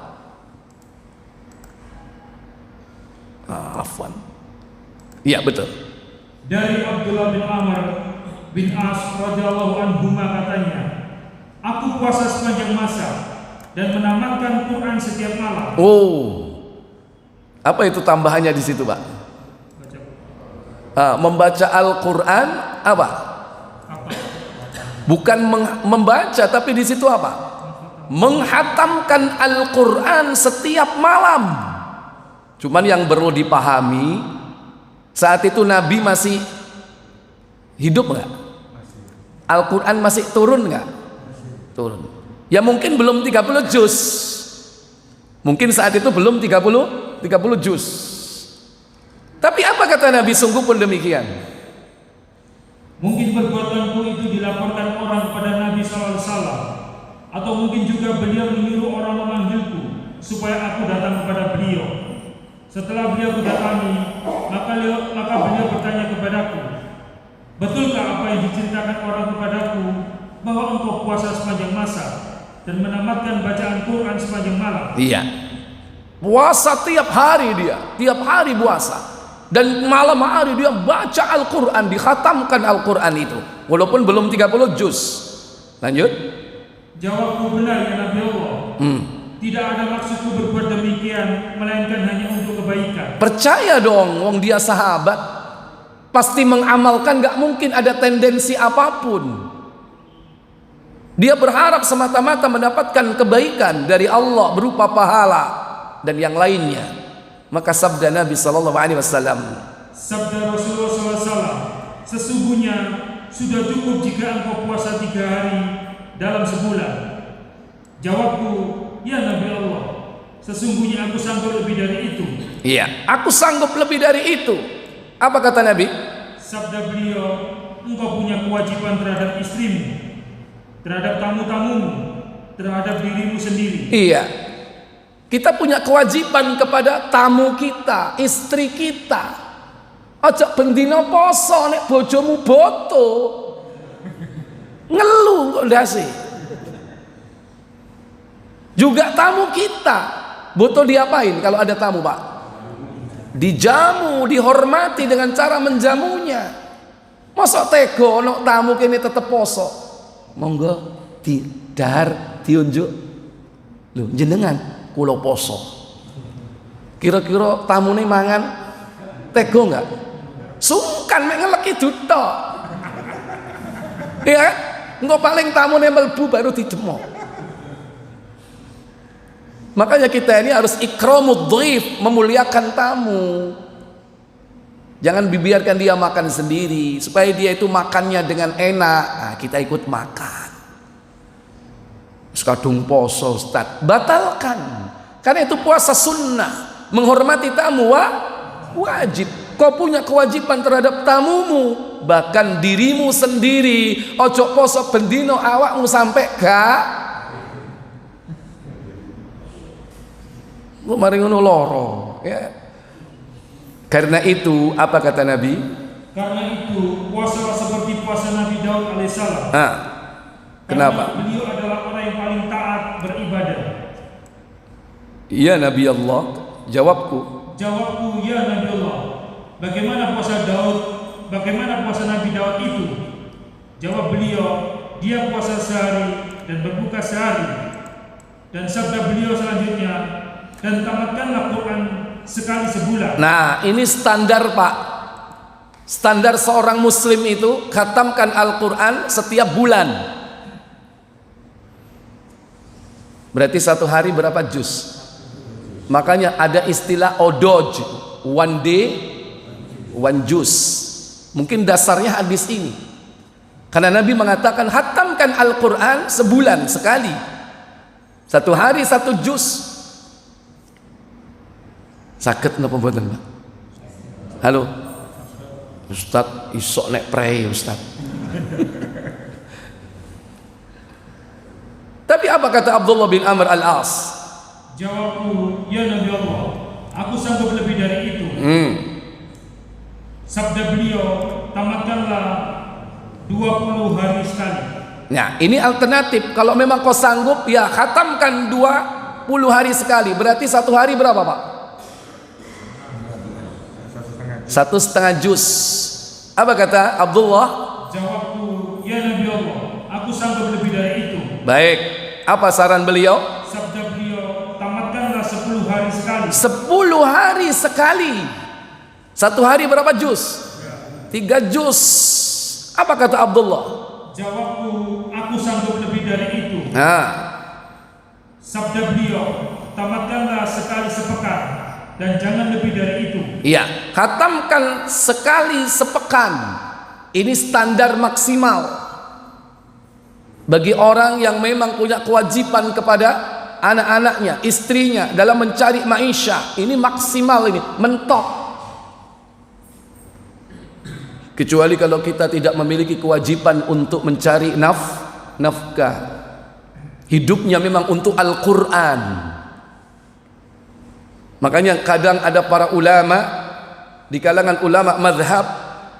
B: Afwan. Iya, betul.
A: Dari Abdullah bin Amr bin As radhiyallahu anhu katanya, aku puasa sepanjang masa dan menamatkan Quran setiap malam.
B: Oh. Apa itu tambahannya di situ, Pak? Membaca Al-Quran apa? Bukan membaca, tapi di situ apa? Menghatamkan Al-Quran setiap malam. Cuman yang perlu dipahami, saat itu Nabi masih hidup nggak? Al-Quran masih turun nggak? Turun. Ya mungkin belum 30 juz. Mungkin saat itu belum 30 juz. Tapi apa kata Nabi? Sungguh pun demikian.
A: Mungkin perbuatanku itu dilaporkan orang kepada Nabi SAW, atau mungkin juga beliau menyuruh orang memanggilku supaya aku datang kepada beliau. Setelah beliau mendatangi, maka beliau bertanya kepadaku, betulkah apa yang diceritakan orang kepadaku, bahwa engkau puasa sepanjang masa dan menamatkan bacaan Quran sepanjang malam?
B: Iya. Puasa tiap hari dia, tiap hari puasa. Dan malam hari dia baca Al-Quran, dikhatamkan Al-Quran itu, walaupun belum 30 juz. Lanjut.
A: Jawabku, benar ya Nabi Allah. Tidak ada maksudku berbuat demikian, melainkan hanya untuk kebaikan.
B: Percaya dong, wong dia sahabat, pasti mengamalkan, gak mungkin ada tendensi apapun. Dia berharap semata-mata mendapatkan kebaikan dari Allah berupa pahala dan yang lainnya. Maka sabda Nabi sallallahu alaihi wasallam,
A: sabda Rasulullah SAW, sesungguhnya sudah cukup jika engkau puasa 3 hari dalam sebulan. Jawabku, ya Nabi Allah, sesungguhnya aku sanggup lebih dari itu. Iya, aku sanggup lebih dari itu. Apa kata Nabi? Sabda beliau, engkau punya kewajiban terhadap istrimu, terhadap tamu-tamumu, terhadap dirimu sendiri. Iya. Kita punya kewajiban kepada tamu kita, istri kita. Aja bendina poso nek bojomu boto. Ngeluh kok ndase. Juga tamu kita, boto diapain kalau ada tamu, Pak? Dijamu, dihormati dengan cara menjamunya. Masa tego ono tamu kene tetep poso. Monggo didahar diunjuk. Lho jenengan kula poso. Kira-kira tamune mangan tego enggak? Sungkan mek ngeleki dutok. Ya, engko paling tamune mlebu baru didemok. Makanya kita ini harus ikramud dhaif, memuliakan tamu. Jangan dibiarkan dia makan sendiri, supaya dia itu makannya dengan enak. Nah, kita ikut makan. Sekadung poso Ustaz, batalkan. Karena itu puasa sunnah, menghormati tamu wajib. Kau punya kewajiban terhadap tamumu, bahkan dirimu sendiri. Ojo poso bendino awakmu sampai gak
B: Kok mari ngono loro, ya. Karena itu apa kata Nabi?
A: Karena itu puasa seperti puasa Nabi Daud alaihissalam.
B: Kenapa?
A: Karena beliau adalah orang yang paling taat beribadah.
B: Iya Nabi Allah, jawabku.
A: Jawabku, ya Nabi Allah. Bagaimana puasa Daud? Bagaimana puasa Nabi Daud itu? Jawab beliau, dia puasa sehari dan berbuka sehari. Dan sabda beliau selanjutnya, dan tamatkanlah Quran sekali sebulan.
B: Nah, ini standar Pak. Standar seorang muslim itu khatamkan Al-Quran setiap bulan. Berarti satu hari berapa juz? Makanya ada istilah odoj, one day one juz. Mungkin dasarnya hadis ini. Karena Nabi mengatakan khatamkan Al-Quran sebulan sekali. Satu hari satu juz. Sakit napa mboten, Pak? Halo. Ustaz, isok nek prei, Ustaz. Tapi apa kata Abdullah bin Amr al-As?
A: Jawabku, ya Nabi Allah, aku sanggup lebih dari itu. Sabda beliau, tamatkanlah 20 hari sekali.
B: Nah, ini alternatif. Kalau memang kau sanggup, ya khatamkan 20 hari sekali. Berarti satu hari berapa, Pak? 1,5 juz. Apa kata Abdullah?
A: Jawabku, ya Nabi Allah, aku sanggup lebih dari itu.
B: Baik. Apa saran beliau?
A: Sabda beliau, tamatkanlah 10 hari sekali.
B: 10 hari sekali. Satu hari berapa juz? 3 juz. Apa kata Abdullah?
A: Jawabku, aku sanggup lebih dari itu. Sabda beliau, tamatkanlah sekali sepekan dan jangan lebih dari itu.
B: Iya, khatamkan sekali sepekan. Ini standar maksimal bagi orang yang memang punya kewajiban kepada anak-anaknya, istrinya dalam mencari maisha. Ini maksimal, ini mentok. Kecuali kalau kita tidak memiliki kewajiban untuk mencari nafkah. Hidupnya memang untuk Al-Quran. Makanya kadang ada para ulama di kalangan ulama mazhab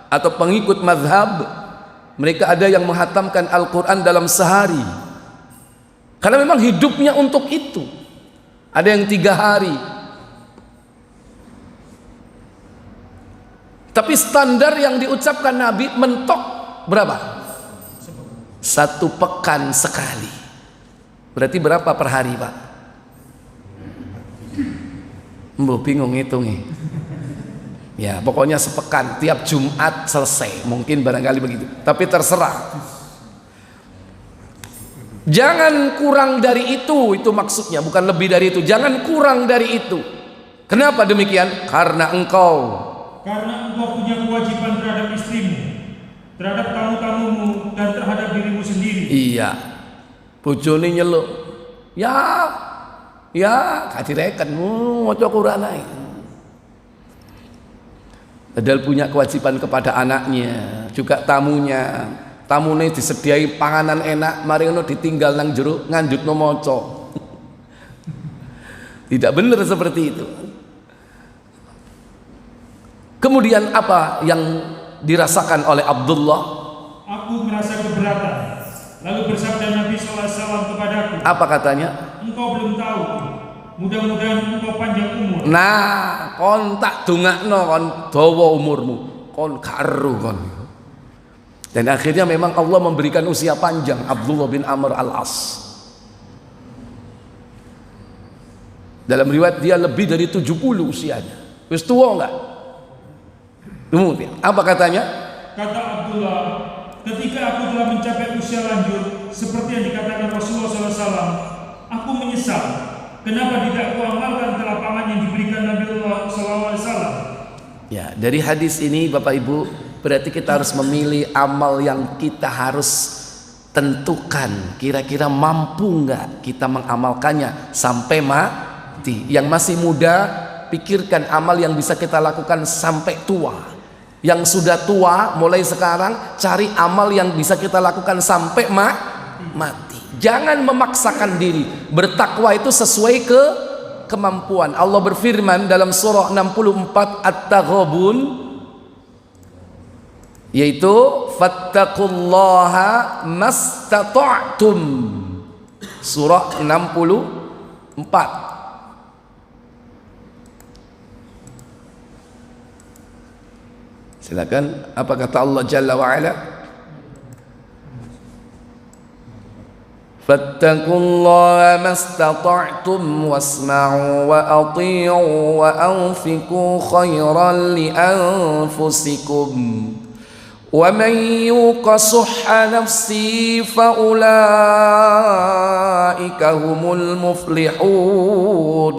B: atau pengikut mazhab, mereka ada yang menghatamkan Al-Quran dalam sehari karena memang hidupnya untuk itu. Ada yang 3 hari. Tapi standar yang diucapkan Nabi mentok berapa? 1 pekan sekali. Berarti berapa per hari, Pak? Mbok bingung ngitungnya. Ya, pokoknya sepekan, tiap Jumat selesai. Mungkin barangkali begitu. Tapi terserah. Jangan kurang dari itu maksudnya, bukan lebih dari itu. Jangan kurang dari itu. Kenapa demikian? Karena engkau
A: punya kewajiban terhadap istrimu, terhadap tamu-tamumu, dan terhadap dirimu sendiri.
B: Iya. Bojone nyeluk. Ya, kadireken maca Quran ae. Padahal punya kewajiban kepada anaknya, juga tamunya. Tamune disediai panganan enak, mari ngono ditinggal nang jero nganjutno maca. Tidak benar seperti itu. Kemudian apa yang dirasakan oleh Abdullah?
A: Aku merasa keberatan. Lalu bersabda Nabi SAW kepadaku.
B: Apa katanya?
A: Engkau belum tahu. Mudah-mudahan engkau panjang umur.
B: Nah, kon tak dongakno kon dawa umurmu. Kon karu kon. Dan akhirnya memang Allah memberikan usia panjang Abdullah bin Amr al-As. Dalam riwayat dia lebih dari 70 usianya. Wis tua enggak? Kemudian apa katanya?
A: Kata Abdullah, ketika aku telah mencapai usia lanjut seperti yang dikatakan Rasulullah SAW, aku menyesal kenapa tidak kuamalkan telapangan yang diberikan Nabiullah SAW.
B: Ya, dari hadis ini Bapak Ibu, berarti kita harus memilih amal yang kita harus tentukan. Kira-kira mampu nggak kita mengamalkannya sampai mati. Yang masih muda, pikirkan amal yang bisa kita lakukan sampai tua. Yang sudah tua, mulai sekarang cari amal yang bisa kita lakukan sampai mati. Jangan memaksakan diri. Bertakwa itu sesuai kemampuan. Allah berfirman dalam surah 64 At-Taghabun, yaitu fattaqullaha mastata'tum, surah 64. Silakan, apa kata Allah Jalla wa Ala? Fattaqullaha mastata'tum wasma'u wa ati'u wa anfiqu khairan li anfusikum wa man yuqa suhha nafsi fa ulaika humul muflihun.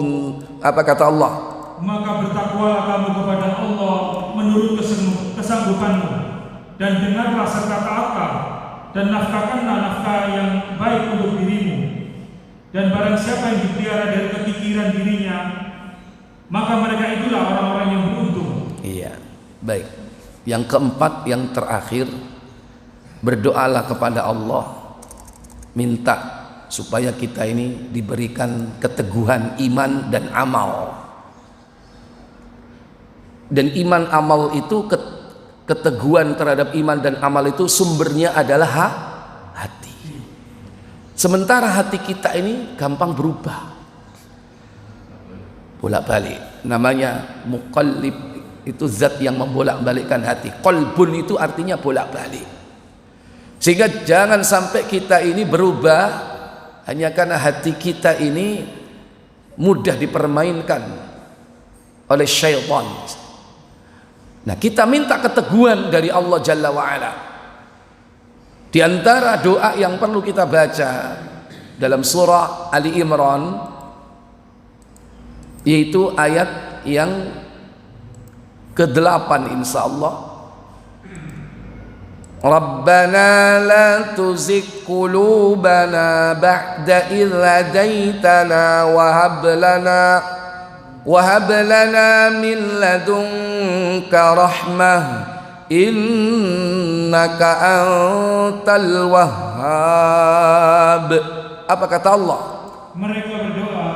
B: Apa kata Allah?
A: Maka bertakwalah kamu kepada Allah menurut kesanggupanmu, dan dengarlah serta taatlah, dan nafkahkanlah nafkah yang baik untuk dirimu. Dan barang siapa yang dipelihara dari kepikiran dirinya, maka mereka itulah orang-orang yang beruntung.
B: Iya, baik. Yang keempat, yang terakhir, berdoalah kepada Allah, minta supaya kita ini diberikan keteguhan iman dan amal. Dan iman amal itu, keteguhan terhadap iman dan amal itu sumbernya adalah hati. Sementara hati kita ini gampang berubah, bolak-balik. Namanya muqallib, itu zat yang membolak-balikkan hati. Qalbun itu artinya bolak-balik. Sehingga jangan sampai kita ini berubah hanya karena hati kita ini mudah dipermainkan oleh syaitan. Nah, kita minta keteguhan dari Allah Jalla wa'ala. Di antara doa yang perlu kita baca dalam surah Ali Imran, yaitu ayat yang ke-8 insyaallah. Rabbana la tuzigh qulubana ba'da idh hadaitana wa hab lana min ladunka rahmah innaka antal wahhab. Apa kata Allah?
A: Mereka berdoa,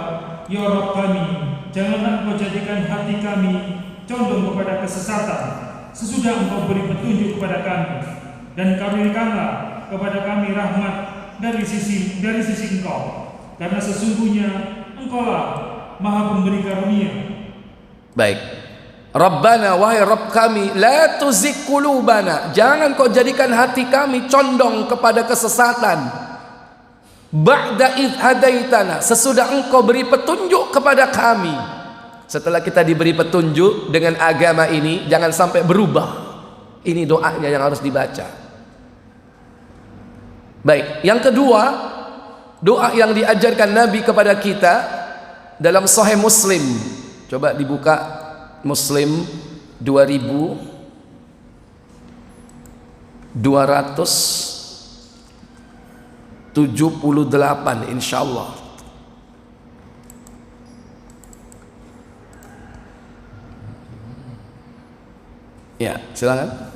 A: ya Rabb kami, janganlah Engkau jadikan hati kami condong kepada kesesatan sesudah Engkau beri petunjuk kepada kami, dan karuniakanlah kepada kami rahmat dari sisi Engkau, karena sesungguhnya Engkaulah Maha Pemberi karunia.
B: Baik. Rabbana, wahai Rabb kami, la tuzigh qulubana, jangan kau jadikan hati kami condong kepada kesesatan. Ba'da idh hadaitana, sesudah Engkau beri petunjuk kepada kami. Setelah kita diberi petunjuk dengan agama ini, jangan sampai berubah. Ini doanya yang harus dibaca. Baik, yang kedua, doa yang diajarkan Nabi kepada kita dalam Sahih Muslim. Coba dibuka Muslim 2278 insyaallah. Ya, silakan.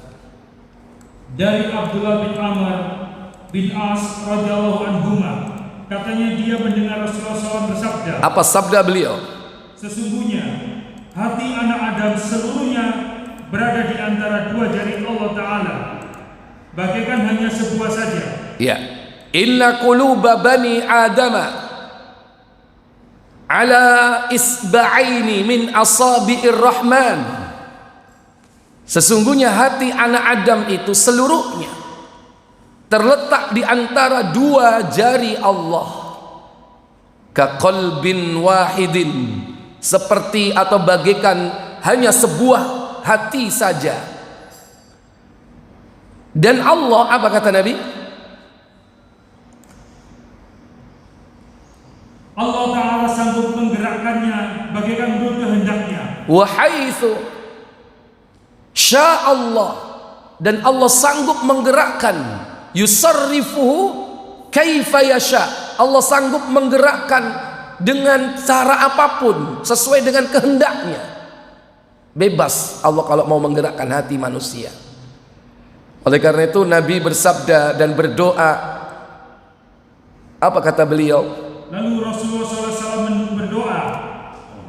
A: Dari Abdullah bin Amr bin As radhiyallahu anhuma, katanya dia mendengar Rasulullah SAW bersabda.
B: Apa sabda beliau?
A: Sesungguhnya hati anak Adam seluruhnya berada di antara dua jari Allah Ta'ala, bagaikan hanya sebuah saja.
B: Ya. Inna quluba bani Adama ala isba'aini min asabi'ir rahman. Sesungguhnya hati anak Adam itu seluruhnya terletak di antara dua jari Allah. Ka qalbin wahidin, seperti atau bagaikan hanya sebuah hati saja. Dan Allah, apa kata Nabi?
A: Allah Ta'ala sanggup menggerakkannya bagaikan menurut kehendaknya.
B: Wa haitsu syaa Allah, dan Allah sanggup menggerakkan, yusarrifuhu kaifa yasha, Allah sanggup menggerakkan dengan cara apapun sesuai dengan kehendaknya. Bebas Allah kalau mau menggerakkan hati manusia. Oleh karena itu Nabi bersabda dan berdoa. Apa kata beliau?
A: Lalu Rasulullah SAW berdoa,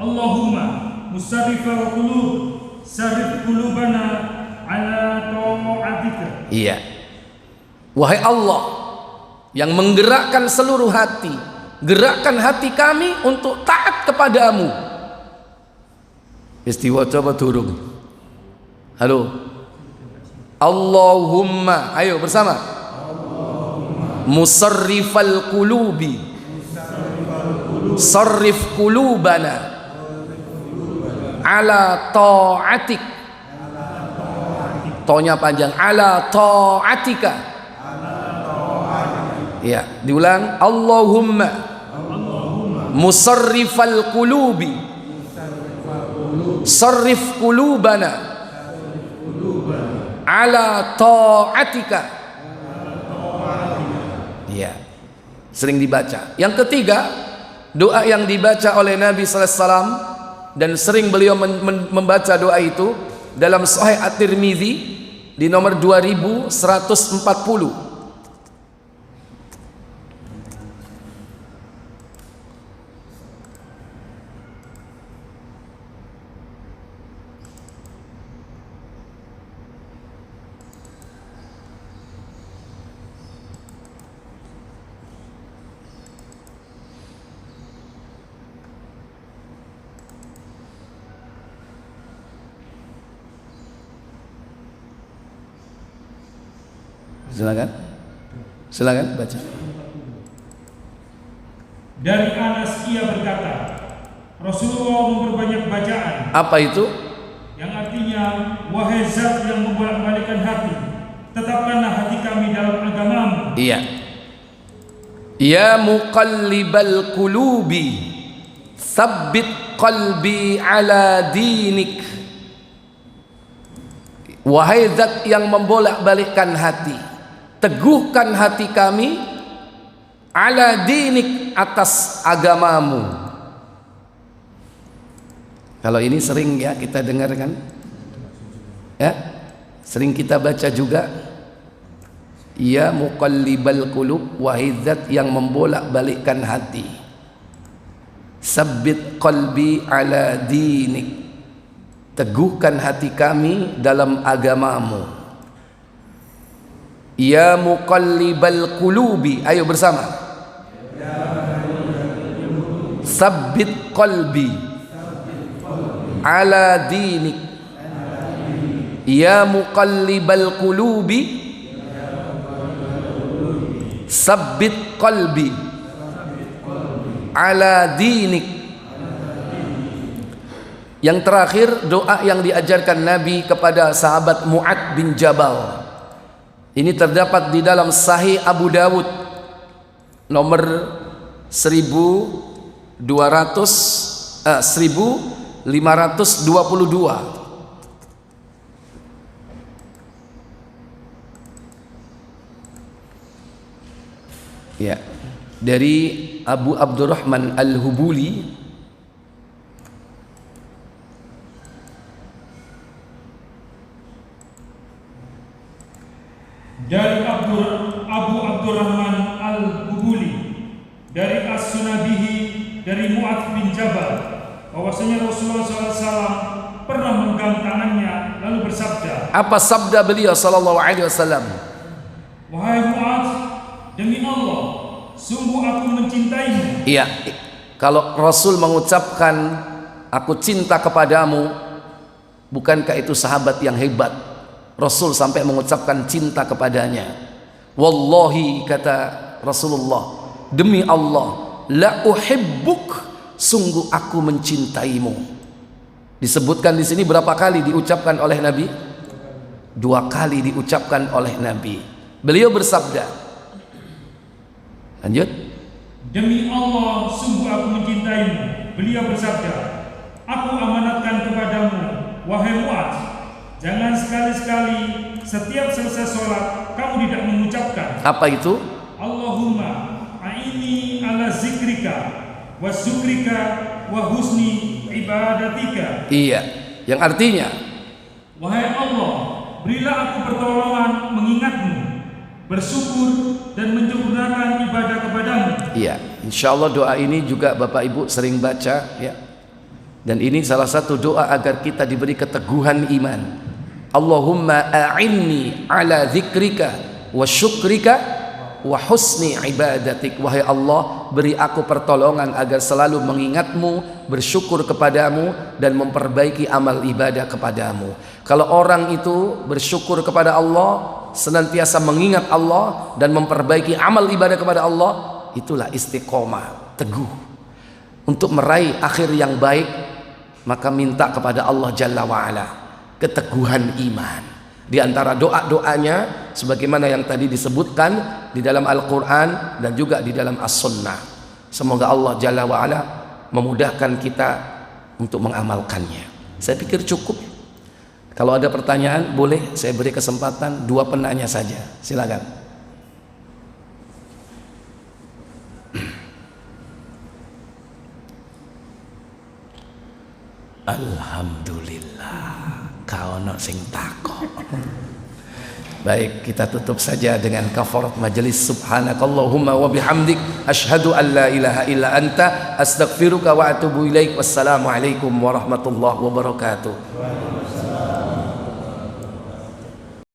A: Allahumma musarrifal qulub, sarrif qulubana ala ta'atika.
B: Iya. Wahai Allah yang menggerakkan seluruh hati, gerakkan hati kami untuk taat kepadamu. Istiwa coba turun. Halo. Allahumma, ayo bersama. Musarrifal qulubi, sarrif qulubana ala ta'atik. Tonya panjang, ala ta'atika. Ya, diulang. Allahumma musarrifal qulubi, sarrif qulubana ala ta'atika. Ya, sering dibaca. Yang ketiga, doa yang dibaca oleh Nabi sallallahu alaihi wasallam dan sering beliau membaca doa itu dalam Sahih At-Tirmidzi di nomor 2140. Silakan baca.
A: Dari Anas ia berkata, Rasulullah memperbanyak bacaan.
B: Apa itu?
A: Yang artinya, wahai Zat yang membolak-balikkan hati, tetapkanlah hati kami dalam agamamu.
B: Iya. Ya muqallibal qulubi, tsabbit qalbi ala dinik. Wahai Zat yang membolak-balikkan hati, teguhkan hati kami ala dinik, atas agamamu. Kalau ini sering ya kita dengarkan, ya sering kita baca juga. Ya muqallibal qulub, wahai Zat yang membolak-balikkan hati, sabbit qalbi ala dinik, teguhkan hati kami dalam agamamu. Ya muqallibal qulubi, ayo bersama. Sabbit qalbi ala dinik. Ya muqallibal qulubi, sabbit qalbi ala dinik. Yang terakhir, doa yang diajarkan Nabi kepada sahabat Mu'ad bin Jabal. Ini terdapat di dalam Sahih Abu Dawud nomor 1522. Ya, dari Abu Abdurrahman Al-Hubuli.
A: Dari Abu Abdurrahman Al-Hubuli, dari As-Sunabihi, dari Mu'adz bin Jabal, bahwasanya Rasulullah SAW pernah menggenggam tangannya lalu bersabda.
B: Apa sabda beliau sallallahu alaihi wasallam?
A: Wahai Mu'adz, demi Allah, sungguh aku mencintaimu.
B: Iya, kalau Rasul mengucapkan aku cinta kepadamu, bukankah itu sahabat yang hebat? Rasul sampai mengucapkan cinta kepadanya. Wallahi, kata Rasulullah, demi Allah, la uhibbuk, sungguh aku mencintaimu. Disebutkan di sini berapa kali diucapkan oleh Nabi? 2 kali diucapkan oleh Nabi. Beliau bersabda, lanjut.
A: Demi Allah, sungguh aku mencintaimu. Beliau bersabda, aku amanatkan kepadamu, wahai Mu'adz, jangan sekali-sekali setiap selesai sholat kamu tidak mengucapkan. Apa itu? Allahumma a'ini ala zikrika wa syukrika wa husni ibadatika.
B: Iya, yang artinya,
A: wahai Allah, berilah aku pertolongan mengingatmu, bersyukur dan menyempurnakan ibadah kepadamu.
B: Iya, insyaallah doa ini juga Bapak Ibu sering baca ya. Dan ini salah satu doa agar kita diberi keteguhan iman. Allahumma a'inni ala dzikrika wa syukrika wa husni ibadatik. Wahai Allah, beri aku pertolongan agar selalu mengingatmu, bersyukur kepadamu, dan memperbaiki amal ibadah kepadamu. Kalau orang itu bersyukur kepada Allah, senantiasa mengingat Allah dan memperbaiki amal ibadah kepada Allah, itulah istiqomah, teguh untuk meraih akhir yang baik. Maka minta kepada Allah Jalla wa'ala keteguhan iman. Di antara doa-doanya sebagaimana yang tadi disebutkan di dalam Al-Quran dan juga di dalam As-Sunnah. Semoga Allah Jalla wa'ala memudahkan kita untuk mengamalkannya. Saya pikir cukup. Kalau ada pertanyaan boleh saya beri kesempatan 2 penanya saja. Silakan. Alhamdulillah, kau nak sing takok. Baik, kita tutup saja dengan kafarat majelis. Subhanakallahumma wa bihamdik, asyhadu an la ilaha illa anta, astaghfiruka wa atubu ilaik. Wassalamualaikum warahmatullahi wabarakatuh.